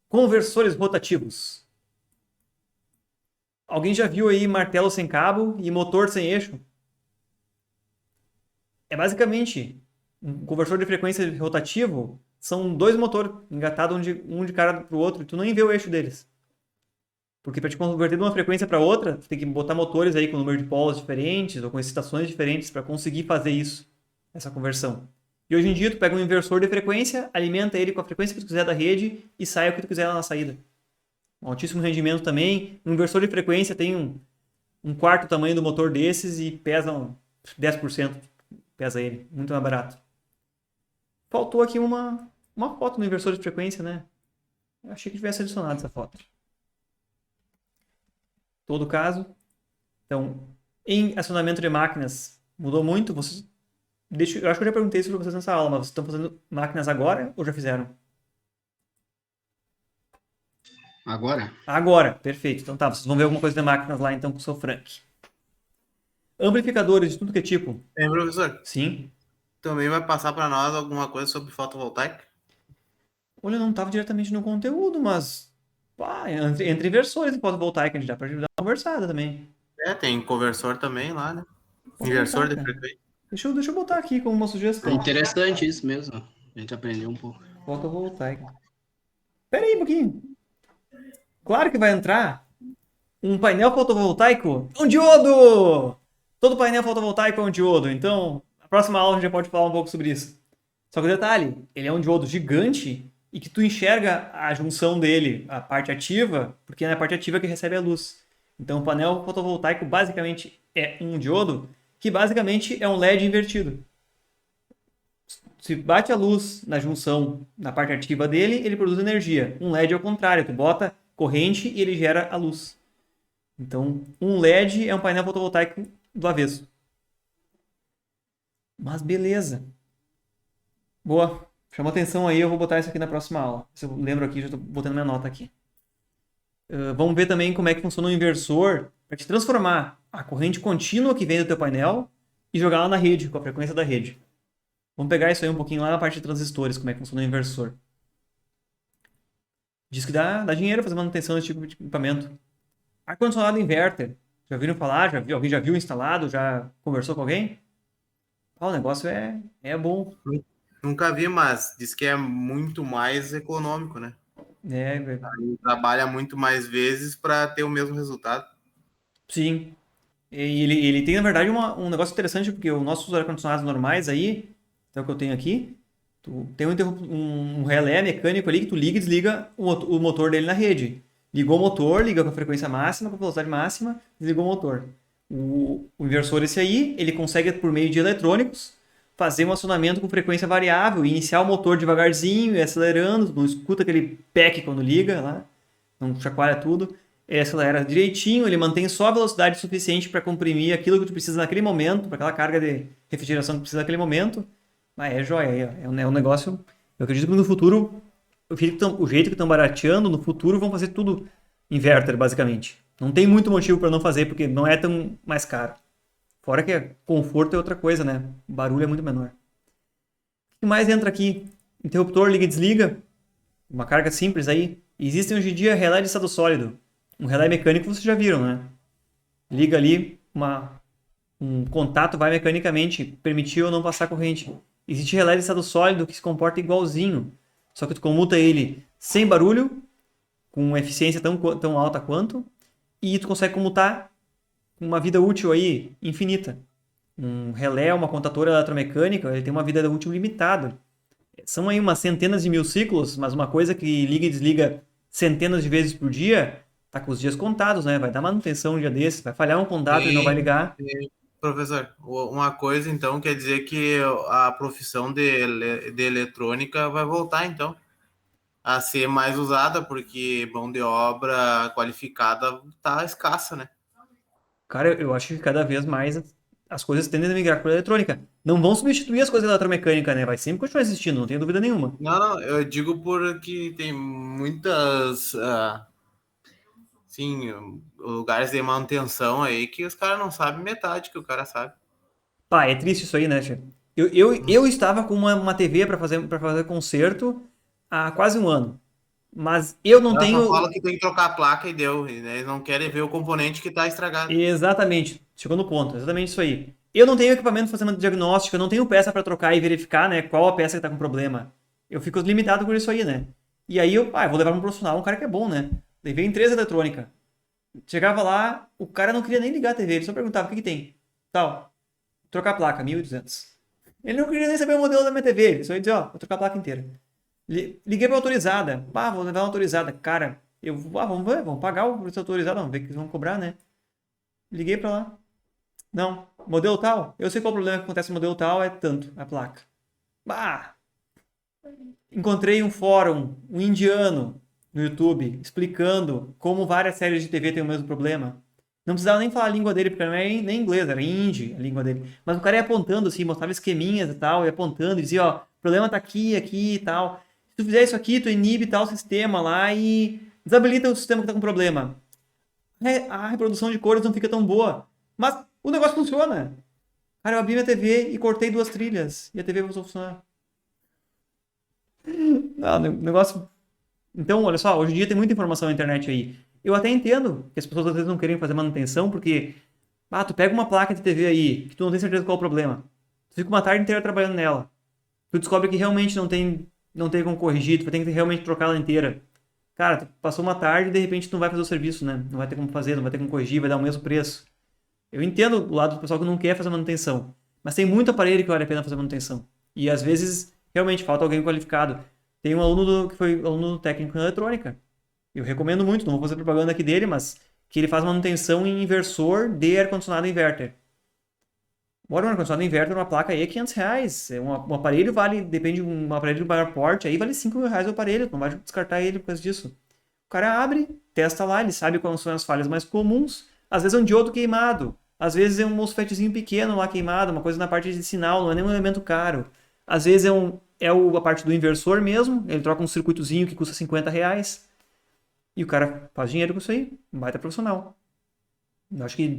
Conversores rotativos. Alguém já viu aí martelo sem cabo e motor sem eixo? É basicamente um conversor de frequência rotativo. São dois motores engatados um de cara para o outro e tu nem vê o eixo deles. Porque para te converter de uma frequência para outra, tu tem que botar motores aí com número de polos diferentes ou com excitações diferentes para conseguir fazer isso, essa conversão. E hoje em dia tu pega um inversor de frequência, alimenta ele com a frequência que tu quiser da rede e sai o que tu quiser lá na saída. Um altíssimo rendimento também. Um inversor de frequência tem um quarto do tamanho do motor desses e pesa 10%. Pesa ele. Muito mais barato. Faltou aqui uma foto no inversor de frequência, né? Eu achei que tivesse adicionado essa foto. Todo caso. Então, em acionamento de máquinas, mudou muito. Eu acho que eu já perguntei isso para vocês nessa aula, mas vocês estão fazendo máquinas agora ou já fizeram? Agora? Agora, perfeito. Então tá, vocês vão ver alguma coisa de máquinas lá então com o seu Frank. Amplificadores de tudo que é tipo. Professor? Sim. Também vai passar para nós alguma coisa sobre fotovoltaica? Olha, não estava diretamente no conteúdo, mas entre inversores e fotovoltaica, a gente dá para dar uma conversada também. Tem conversor também lá, né? Inversor de frequência. Deixa eu botar aqui como uma sugestão. É interessante isso mesmo. A gente aprendeu um pouco. fotovoltaica. Pera aí um pouquinho. Claro que vai entrar um painel fotovoltaico é um diodo! Todo painel fotovoltaico é um diodo. Então, na próxima aula a gente já pode falar um pouco sobre isso. Só que o detalhe, ele é um diodo gigante e que tu enxerga a junção dele, a parte ativa, porque é a parte ativa que recebe a luz. Então, o painel fotovoltaico basicamente é um diodo que basicamente é um LED invertido. Se bate a luz na junção, na parte ativa dele, ele produz energia. Um LED é o contrário, tu bota corrente e ele gera a luz. Então, um LED é um painel fotovoltaico do avesso. Mas beleza. Boa. Chama atenção aí, eu vou botar isso aqui na próxima aula. Se eu lembro aqui, já estou botando minha nota aqui. Vamos ver também como é que funciona o inversor para te transformar a corrente contínua que vem do teu painel e jogar lá na rede, com a frequência da rede. Vamos pegar isso aí um pouquinho lá na parte de transistores, como é que funciona o inversor. Diz que dá dinheiro fazer manutenção desse tipo de equipamento. Ar-condicionado inverter. Já viram falar? Alguém já viu instalado? Já conversou com alguém? O negócio é bom. Nunca vi, mas diz que é muito mais econômico, né? Ele trabalha muito mais vezes para ter o mesmo resultado. Sim. E ele tem, na verdade, um negócio interessante, porque os nossos ar-condicionados normais aí, que é o que eu tenho aqui, tu tem um relé mecânico ali que tu liga e desliga o motor dele na rede. Ligou o motor, liga com a frequência máxima, com a velocidade máxima, desligou o motor. O inversor esse aí, ele consegue, por meio de eletrônicos, fazer um acionamento com frequência variável, iniciar o motor devagarzinho e acelerando, não escuta aquele PEC quando liga lá, não chacoalha tudo, ele acelera direitinho, ele mantém só a velocidade suficiente para comprimir aquilo que tu precisa naquele momento, para aquela carga de refrigeração que precisa naquele momento. Mas é joia, é um negócio, eu acredito que no futuro, o jeito que estão barateando, no futuro vão fazer tudo inverter, basicamente. Não tem muito motivo para não fazer, porque não é tão mais caro. Fora que conforto é outra coisa, né? O barulho é muito menor. O que mais entra aqui? Interruptor liga e desliga. Uma carga simples aí. Existem hoje em dia relé de estado sólido. Um relé mecânico vocês já viram, né? Liga ali, um contato vai mecanicamente, permitir ou não passar corrente. Existe relé de estado sólido que se comporta igualzinho. Só que tu comuta ele sem barulho, com eficiência tão alta quanto, e tu consegue comutar uma vida útil aí infinita. Um relé, uma contatora eletromecânica, ele tem uma vida útil limitada. São aí umas centenas de mil ciclos, mas uma coisa que liga e desliga centenas de vezes por dia, tá com os dias contados, né? Vai dar manutenção um dia desses, vai falhar um contato e não vai ligar. Professor, uma coisa então quer dizer que a profissão de eletrônica vai voltar então a ser mais usada, porque mão de obra qualificada tá escassa, né? Cara, eu acho que cada vez mais as coisas tendem a migrar para a eletrônica. Não vão substituir as coisas eletromecânicas, né? Vai sempre continuar existindo, não tenho dúvida nenhuma. Não, eu digo porque tem muitas lugares de manutenção aí que os caras não sabem metade que o cara sabe. Pá, é triste isso aí, né, Tia? Eu estava com uma TV para fazer concerto há quase um ano. Mas eu não tenho. Só fala que tem que trocar a placa e deu. E, né, eles não querem ver o componente que está estragado. Exatamente. Chegou no ponto. Exatamente isso aí. Eu não tenho equipamento fazendo diagnóstico, eu não tenho peça para trocar e verificar, né, qual a peça que está com problema. Eu fico limitado por isso aí, né? E aí eu vou levar para um profissional, um cara que é bom, né? Levei em 3 eletrônica. Chegava lá, o cara não queria nem ligar a TV, ele só perguntava o que tem. Tal. Trocar a placa, 1.200. Ele não queria nem saber o modelo da minha TV, ele só ia dizer, vou trocar a placa inteira. Liguei pra autorizada. Vou levar uma autorizada. Cara, vamos ver, vamos pagar o preço autorizado, vamos ver o que eles vão cobrar, né? Liguei pra lá. Não, modelo tal, eu sei qual o problema que acontece no modelo tal, é tanto, a placa. Encontrei um fórum, um indiano, no YouTube, explicando como várias séries de TV têm o mesmo problema. Não precisava nem falar a língua dele, porque não era nem inglês, era hindi a língua dele. Mas o cara ia apontando assim, mostrava esqueminhas e tal, ia apontando, e dizia, o problema tá aqui e tal. Se tu fizer isso aqui, tu inibe tal sistema lá e desabilita o sistema que tá com problema. A reprodução de cores não fica tão boa. Mas o negócio funciona. Cara, eu abri minha TV e cortei 2 trilhas. E a TV voltou a funcionar. Não, negócio... Então, olha só, hoje em dia tem muita informação na internet aí. Eu até entendo que as pessoas às vezes não querem fazer manutenção, porque... tu pega uma placa de TV aí, que tu não tem certeza qual é o problema. Tu fica uma tarde inteira trabalhando nela. Tu descobre que realmente não tem não tem como corrigir, tu vai ter que realmente trocar ela inteira. Cara, tu passou uma tarde e de repente tu não vai fazer o serviço, né? Não vai ter como fazer, não vai ter como corrigir, vai dar o mesmo preço. Eu entendo o lado do pessoal que não quer fazer manutenção, mas tem muito aparelho que vale a pena fazer manutenção. E às vezes, realmente, falta alguém qualificado. Tem um aluno que foi aluno do técnico em eletrônica. Eu recomendo muito, não vou fazer propaganda aqui dele, mas que ele faz manutenção em inversor de ar-condicionado inverter. Agora, um ar-condicionado inverter, uma placa aí é R$500. Um aparelho vale, depende de um aparelho de maior porte, aí vale R$5.000 o aparelho, não vai descartar ele por causa disso. O cara abre, testa lá, ele sabe quais são as falhas mais comuns. Às vezes é um diodo queimado, às vezes é um MOSFETzinho pequeno lá queimado, uma coisa na parte de sinal, não é nenhum elemento caro. Às vezes a parte do inversor mesmo, ele troca um circuitozinho que custa R$50. E o cara faz dinheiro com isso aí, um baita profissional. Eu acho que,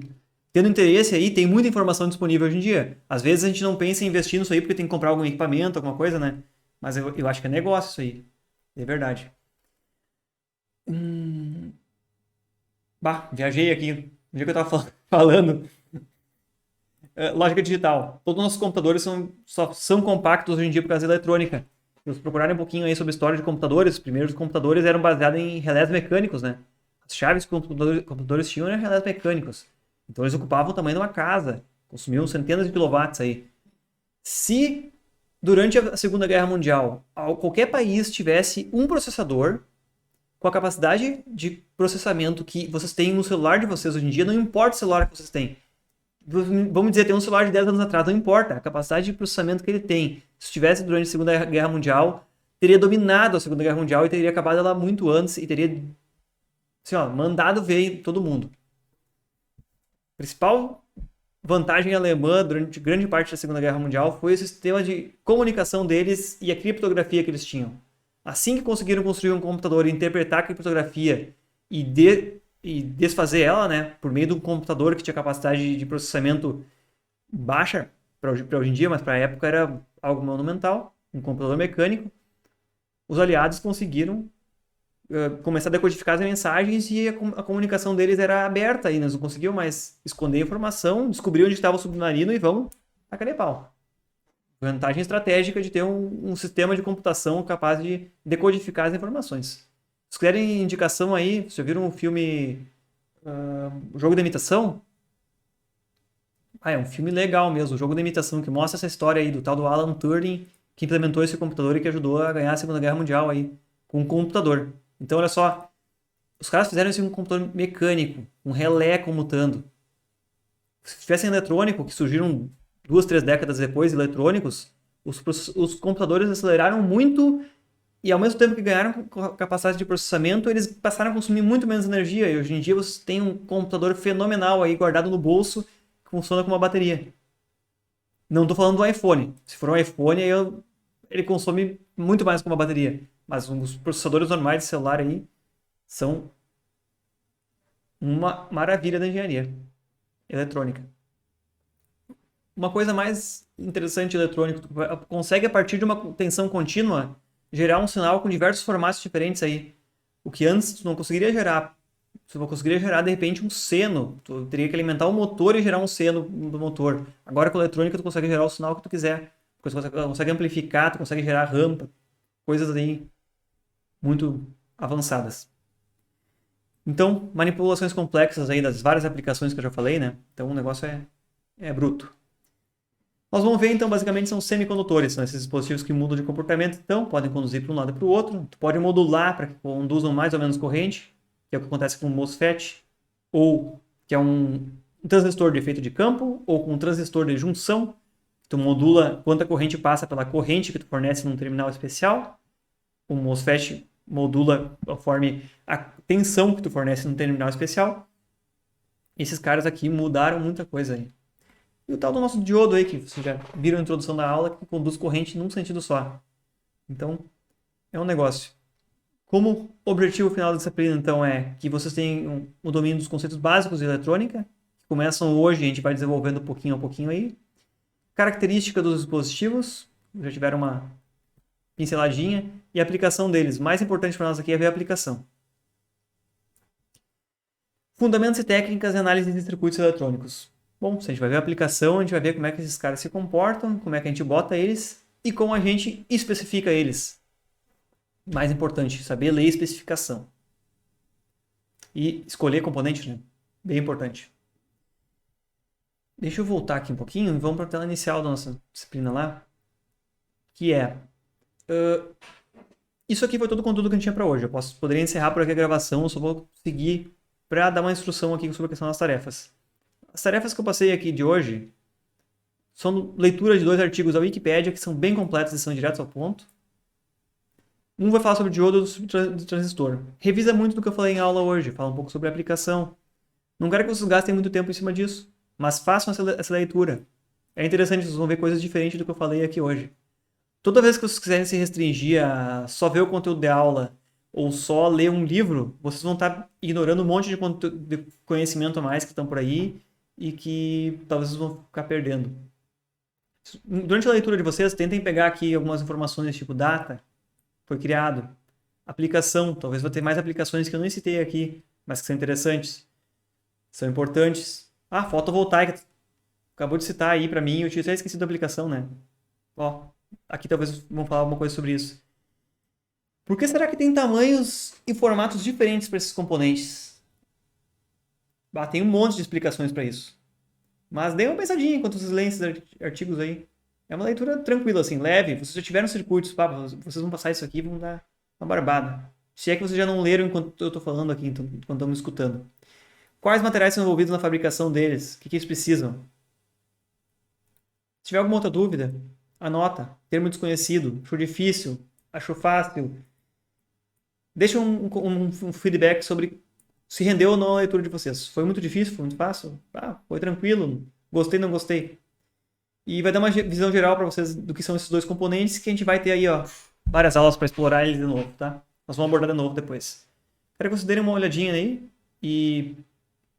tendo interesse aí, tem muita informação disponível hoje em dia. Às vezes a gente não pensa em investir nisso aí porque tem que comprar algum equipamento, alguma coisa, né? Mas eu acho que é negócio isso aí. É verdade. Bah, viajei aqui. O dia que eu tava falando. Lógica digital. Todos os nossos computadores só são compactos hoje em dia por causa da eletrônica. Se vocês procurarem um pouquinho aí sobre a história de computadores, os primeiros computadores eram baseados em relés mecânicos, né? As chaves que os computadores tinham eram relés mecânicos. Então eles ocupavam o tamanho de uma casa. Consumiam centenas de quilowatts aí. Se durante a Segunda Guerra Mundial qualquer país tivesse um processador com a capacidade de processamento que vocês têm no celular de vocês hoje em dia, não importa o celular que vocês têm. Vamos dizer, tem um celular de 10 anos atrás, não importa. A capacidade de processamento que ele tem, se estivesse durante a Segunda Guerra Mundial, teria dominado a Segunda Guerra Mundial e teria acabado ela muito antes e teria, assim, mandado ver em todo mundo. A principal vantagem alemã durante grande parte da Segunda Guerra Mundial foi o sistema de comunicação deles e a criptografia que eles tinham. Assim que conseguiram construir um computador e interpretar a criptografia e desfazer ela, né, por meio de um computador que tinha capacidade de processamento baixa para hoje em dia, mas para a época era algo monumental, um computador mecânico, os aliados conseguiram começar a decodificar as mensagens e a comunicação deles era aberta, e eles não conseguiam mais esconder a informação, descobriram onde estava o submarino e vão tacar pau. Vantagem estratégica de ter um sistema de computação capaz de decodificar as informações. Se quiserem indicação aí, vocês já viram o filme O Jogo da Imitação? É um filme legal mesmo, O Jogo da Imitação, que mostra essa história aí do tal do Alan Turing, que implementou esse computador e que ajudou a ganhar a Segunda Guerra Mundial aí, com um computador. Então, olha só, os caras fizeram isso com um computador mecânico, um relé comutando. Se tivessem eletrônico, que surgiram 2, 3 décadas depois, eletrônicos, os computadores aceleraram muito e ao mesmo tempo que ganharam capacidade de processamento, eles passaram a consumir muito menos energia. E hoje em dia você tem um computador fenomenal aí guardado no bolso que funciona com uma bateria. Não estou falando do iPhone. Se for um iPhone, aí ele consome muito mais com uma bateria. Mas os processadores normais de celular aí são uma maravilha da engenharia eletrônica. Uma coisa mais interessante eletrônica, tu consegue a partir de uma tensão contínua gerar um sinal com diversos formatos diferentes aí. O que antes tu não conseguiria gerar. Tu não conseguiria gerar de repente um seno. Tu teria que alimentar o motor e gerar um seno do motor. Agora com a eletrônica tu consegue gerar o sinal que tu quiser. Tu consegue amplificar, tu consegue gerar rampa. Coisas aí muito avançadas. Então, manipulações complexas aí das várias aplicações que eu já falei, né? Então o negócio é bruto. Nós vamos ver, então, basicamente são semicondutores, são esses dispositivos que mudam de comportamento, então podem conduzir para um lado e para o outro. Tu pode modular para que conduzam mais ou menos corrente, que é o que acontece com o MOSFET, ou que é um transistor de efeito de campo, ou com um transistor de junção. Tu modula quanta corrente passa pela corrente que tu fornece num terminal especial. O MOSFET modula conforme a tensão que tu fornece num terminal especial. Esses caras aqui mudaram muita coisa aí. E o tal do nosso diodo aí, que vocês já viram a introdução da aula, que conduz corrente num sentido só. Então, é um negócio. Como objetivo final da disciplina, então, é que vocês tenham o domínio dos conceitos básicos de eletrônica, que começam hoje e a gente vai desenvolvendo pouquinho a pouquinho aí. Característica dos dispositivos, já tiveram uma pinceladinha, e a aplicação deles. Mais importante para nós aqui é ver a aplicação. Fundamentos e técnicas e análise de circuitos eletrônicos. Bom, se a gente vai ver a aplicação, a gente vai ver como é que esses caras se comportam, como é que a gente bota eles e como a gente especifica eles. Mais importante, saber ler especificação. E escolher componente, né? Bem importante. Deixa eu voltar aqui um pouquinho e vamos para a tela inicial da nossa disciplina lá. Que é... isso aqui foi todo o conteúdo que a gente tinha para hoje. Poderia encerrar por aqui a gravação, eu só vou seguir para dar uma instrução aqui sobre a questão das tarefas. As tarefas que eu passei aqui de hoje são leitura de 2 artigos da Wikipédia, que são bem completos e são diretos ao ponto. Um vai falar sobre diodo do transistor. Revisa muito do que eu falei em aula hoje, fala um pouco sobre a aplicação. Não quero que vocês gastem muito tempo em cima disso, mas façam essa leitura. É interessante, vocês vão ver coisas diferentes do que eu falei aqui hoje. Toda vez que vocês quiserem se restringir a só ver o conteúdo de aula ou só ler um livro, vocês vão estar ignorando um monte de conhecimento a mais que estão por aí e que talvez vocês vão ficar perdendo. Durante a leitura de vocês, tentem pegar aqui algumas informações tipo data, foi criado, aplicação, talvez vou ter mais aplicações que eu nem citei aqui, mas que são interessantes, são importantes. Fotovoltaica, acabou de citar aí para mim, eu tinha até esquecido da aplicação, né? Aqui talvez vão falar alguma coisa sobre isso. Por que será que tem tamanhos e formatos diferentes para esses componentes? Tem um monte de explicações para isso. Mas dê uma pensadinha enquanto vocês leem esses artigos aí. É uma leitura tranquila, assim, leve. Vocês já tiveram circuitos, vocês vão passar isso aqui e vão dar uma barbada. Se é que vocês já não leram enquanto eu estou falando aqui, enquanto estão me escutando. Quais materiais são envolvidos na fabricação deles? O que eles precisam? Se tiver alguma outra dúvida, anota. Termo desconhecido, achou difícil, achou fácil. Deixa um feedback sobre se rendeu ou não a leitura de vocês. Foi muito difícil? Foi muito fácil? Foi tranquilo? Gostei, não gostei? E vai dar uma visão geral para vocês do que são esses 2 componentes que a gente vai ter aí, várias aulas para explorar eles de novo, tá? Nós vamos abordar de novo depois. Quero que vocês derem uma olhadinha aí e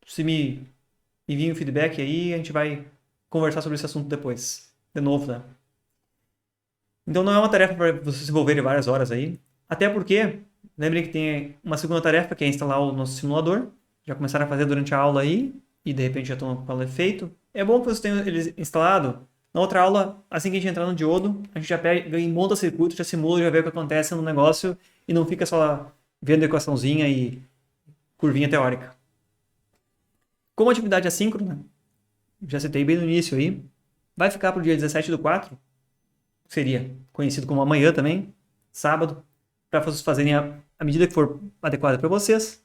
se me enviem um feedback aí, a gente vai conversar sobre esse assunto depois. De novo, tá? Então não é uma tarefa para vocês se envolverem várias horas aí. Até porque, lembrem que tem uma segunda tarefa, que é instalar o nosso simulador. Já começaram a fazer durante a aula aí, e de repente já estão com o efeito. É bom que vocês tenham eles instalado. Na outra aula, assim que a gente entrar no diodo, a gente já pega e monta circuito, já simula, já vê o que acontece no negócio, e não fica só vendo equaçãozinha e curvinha teórica. Como atividade assíncrona, já citei bem no início aí, vai ficar para o dia 17/4, que seria conhecido como amanhã também, sábado, para vocês fazerem à medida que for adequada para vocês.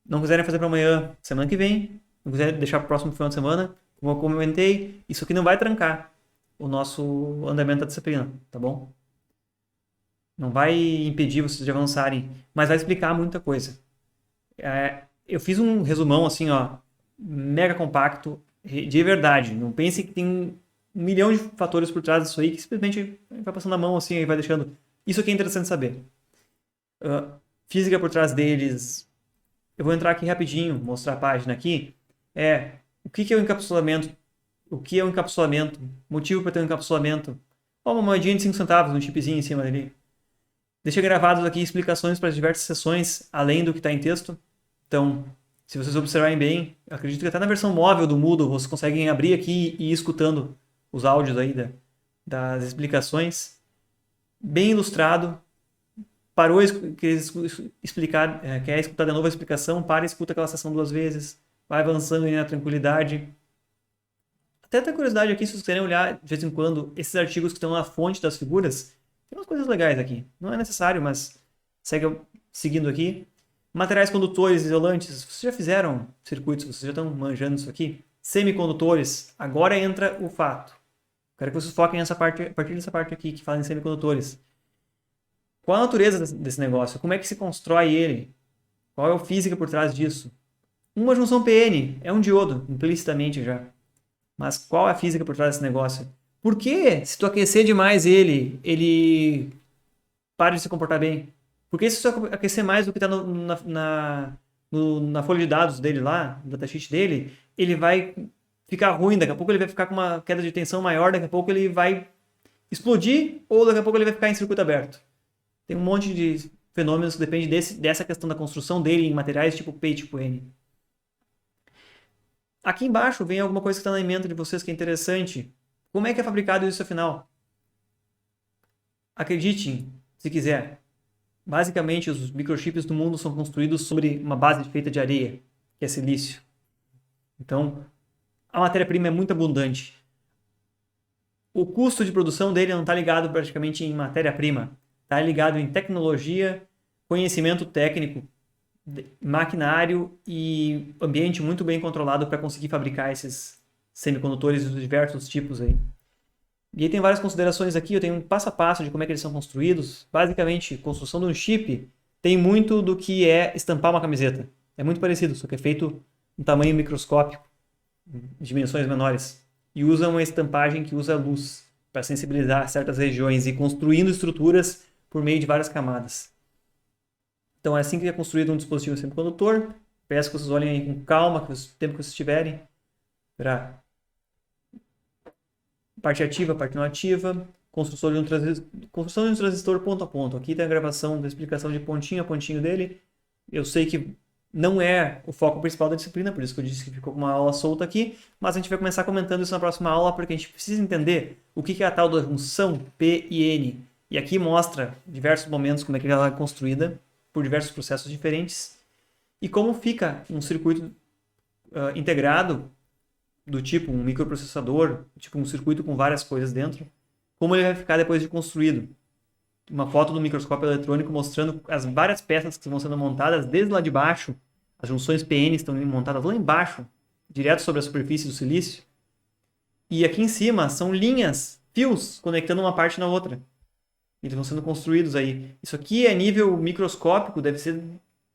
Não quiserem fazer para amanhã, semana que vem, não quiserem deixar para o próximo final de semana, como eu comentei, isso aqui não vai trancar o nosso andamento da disciplina, tá bom? Não vai impedir vocês de avançarem, mas vai explicar muita coisa. Eu fiz um resumão assim, mega compacto, de verdade. Não pense que tem 1 milhão de fatores por trás disso aí que simplesmente vai passando a mão assim e vai deixando. Isso aqui é interessante saber. Física por trás deles. Eu vou entrar aqui rapidinho, mostrar a página aqui. O que é o encapsulamento? O que é o encapsulamento? Motivo para ter um encapsulamento? Uma moedinha de 5 centavos, um chipzinho em cima dele. Deixei gravados aqui explicações para as diversas sessões, além do que está em texto. Então, se vocês observarem bem, acredito que até na versão móvel do Moodle vocês conseguem abrir aqui e ir escutando os áudios aí das explicações. Bem ilustrado. Parou, quer escutar de novo a explicação, para e escuta aquela sessão 2 vezes. Vai avançando aí na tranquilidade. Até tem curiosidade aqui, se vocês quiserem olhar de vez em quando esses artigos que estão na fonte das figuras, tem umas coisas legais aqui. Não é necessário, mas segue seguindo aqui. Materiais condutores, isolantes, vocês já fizeram circuitos, vocês já estão manjando isso aqui. Semicondutores, agora entra o fato. Quero que vocês foquem nessa parte, a partir dessa parte aqui que fala em semicondutores. Qual a natureza desse negócio? Como é que se constrói ele? Qual é a física por trás disso? Uma junção PN é um diodo, implicitamente já. Mas qual é a física por trás desse negócio? Por que, se tu aquecer demais ele para de se comportar bem? Por que se tu aquecer mais do que está na folha de dados dele lá, no datasheet dele, ele vai ficar ruim, daqui a pouco ele vai ficar com uma queda de tensão maior, daqui a pouco ele vai explodir ou daqui a pouco ele vai ficar em circuito aberto. Tem um monte de fenômenos que dependem dessa questão da construção dele em materiais tipo P e tipo N. Aqui embaixo vem alguma coisa que está na ementa de vocês que é interessante. Como é que é fabricado isso afinal? Acreditem, se quiser. Basicamente, os microchips do mundo são construídos sobre uma base feita de areia, que é silício. Então, a matéria-prima é muito abundante. O custo de produção dele não está ligado praticamente em matéria-prima. Está ligado em tecnologia, conhecimento técnico, maquinário e ambiente muito bem controlado para conseguir fabricar esses semicondutores de diversos tipos aí. E aí tem várias considerações aqui, eu tenho um passo a passo de como é que eles são construídos. Basicamente, construção de um chip tem muito do que é estampar uma camiseta. É muito parecido, só que é feito em tamanho microscópico, em dimensões menores. E usa uma estampagem que usa luz para sensibilizar certas regiões e construindo estruturas por meio de várias camadas. Então é assim que é construído um dispositivo semicondutor. Peço que vocês olhem aí com calma, o tempo que vocês tiverem, para parte ativa, parte não ativa, construção de um transistor ponto a ponto. Aqui tem a gravação da explicação de pontinho a pontinho dele. Eu sei que não é o foco principal da disciplina, por isso que eu disse que ficou com uma aula solta aqui, mas a gente vai começar comentando isso na próxima aula, porque a gente precisa entender o que é a tal da junção P e N. E aqui mostra diversos momentos como é que ela é construída por diversos processos diferentes e como fica um circuito integrado do tipo um microprocessador, tipo um circuito com várias coisas dentro, como ele vai ficar depois de construído. Uma foto do microscópio eletrônico mostrando as várias peças que vão sendo montadas desde lá de baixo. As junções PN estão montadas lá embaixo, direto sobre a superfície do silício. E aqui em cima são linhas, fios, conectando uma parte na outra. Eles vão sendo construídos aí. Isso aqui é nível microscópico, deve ser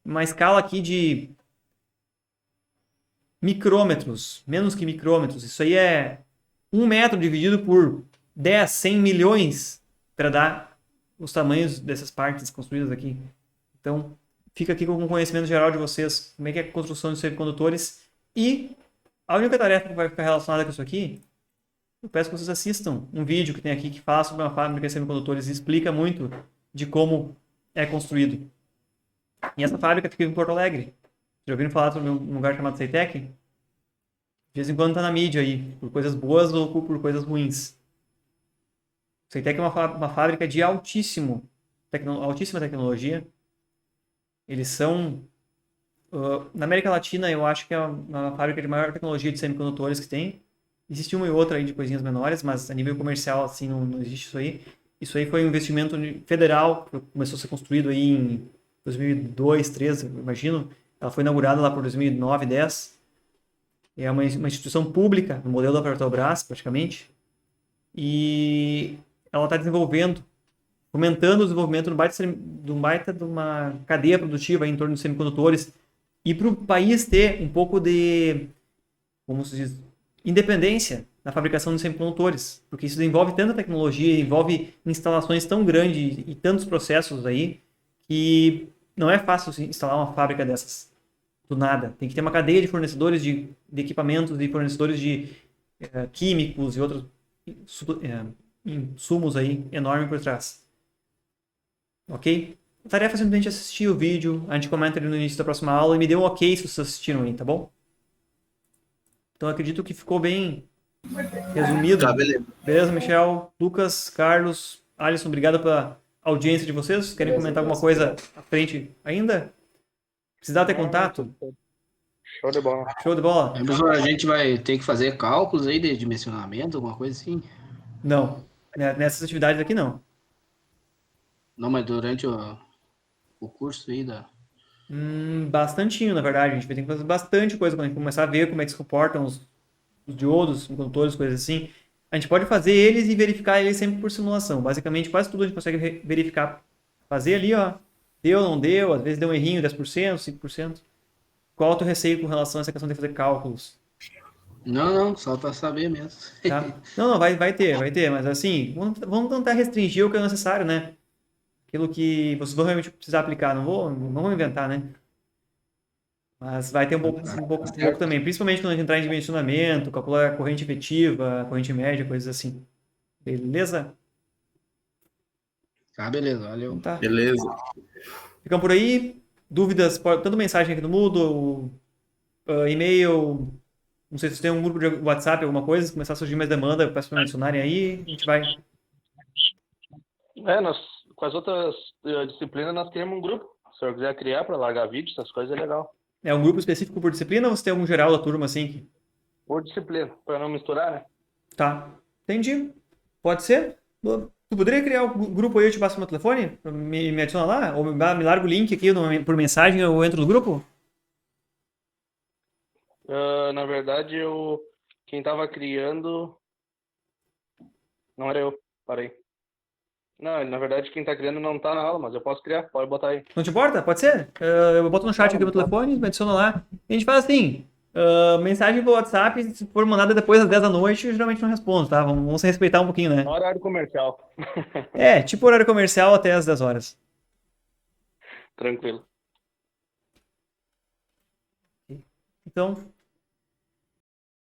uma escala aqui de micrômetros, menos que micrômetros. Isso aí é 1 metro dividido por 10, 100 milhões para dar os tamanhos dessas partes construídas aqui. Então, fica aqui com o conhecimento geral de vocês, como é que é a construção de semicondutores. E a única tarefa que vai ficar relacionada com isso aqui, eu peço que vocês assistam um vídeo que tem aqui que fala sobre uma fábrica de semicondutores e explica muito de como é construído. E essa fábrica fica em Porto Alegre. Já ouviram falar sobre um lugar chamado Ceitec? De vez em quando está na mídia aí, por coisas boas ou por coisas ruins. Ceitec é uma fábrica de altíssima tecnologia. Eles são, na América Latina, eu acho que é uma fábrica de maior tecnologia de semicondutores que tem. Existe uma e outra aí de coisinhas menores, mas a nível comercial assim não existe isso aí. Isso aí foi um investimento federal, que começou a ser construído aí em 2002, 2003, eu imagino. Ela foi inaugurada lá por 2009, 2010. É uma instituição pública, no modelo da Petrobras, praticamente. E ela está fomentando o desenvolvimento de uma cadeia produtiva em torno de semicondutores. E para o país ter um pouco de, como se diz, independência na fabricação de semicondutores. Porque isso envolve tanta tecnologia, envolve instalações tão grandes e tantos processos aí, que não é fácil instalar uma fábrica dessas do nada. Tem que ter uma cadeia de fornecedores de equipamentos, de fornecedores de químicos e outros insumos aí enorme por trás. Ok? A tarefa é simplesmente assistir o vídeo, a gente comenta ali no início da próxima aula e me dê um ok se vocês assistiram aí, tá bom? Então acredito que ficou bem resumido. Tá, beleza. Beleza, Michel, Lucas, Carlos, Alisson, obrigado pela audiência de vocês. Querem comentar alguma coisa à frente ainda? Precisar ter contato? Show de bola. Show de bola? Professor, a gente vai ter que fazer cálculos aí de dimensionamento, alguma coisa assim? Não. Nessas atividades aqui, não. Não, mas durante o curso aí da... Bastantinho, na verdade. A gente vai ter que fazer bastante coisa quando a gente começar a ver como é que se comportam os diodos, os condutores, coisas assim. A gente pode fazer eles e verificar eles sempre por simulação. Basicamente, quase tudo a gente consegue verificar. Fazer ali, ó. Deu, não deu, às vezes deu um errinho, 10%, 5%. Qual é o teu receio com relação a essa questão de fazer cálculos? Não, só para saber mesmo. Tá? Não, vai ter, mas assim, vamos tentar restringir o que é necessário, né? Aquilo que vocês vão realmente precisar aplicar, não vou inventar, né? Mas vai ter um pouco também, principalmente quando a gente entrar em dimensionamento, calcular a corrente efetiva, corrente média, coisas assim. Beleza? Tá, beleza, valeu. Então tá. Beleza. Ficam por aí. Dúvidas, tanto mensagem aqui no Moodle, e-mail, não sei se você tem um grupo de WhatsApp, alguma coisa, se começar a surgir mais demanda, peço para mencionarem aí, a gente vai. com as outras disciplinas nós temos um grupo. Se o senhor quiser criar para largar vídeo, essas coisas é legal. É um grupo específico por disciplina ou você tem algum geral da turma assim? Por disciplina, para não misturar, né? Tá, entendi. Pode ser? Tu poderia criar um grupo aí, eu te passo meu telefone? Me adiciona lá? Ou me larga o link aqui por mensagem, eu entro no grupo? Na verdade, quem tava criando não era eu. Parei. Não, na verdade, quem tá criando não tá na aula, mas eu posso criar. Pode botar aí. Não te importa? Pode ser? Eu boto no chat aqui meu telefone, me adiciona lá. E a gente faz assim, mensagem pelo WhatsApp, se for mandada depois das 10 da noite, eu geralmente não respondo, tá? Vamos se respeitar um pouquinho, né? Horário comercial. É, tipo horário comercial até as 10 horas. Tranquilo. Então,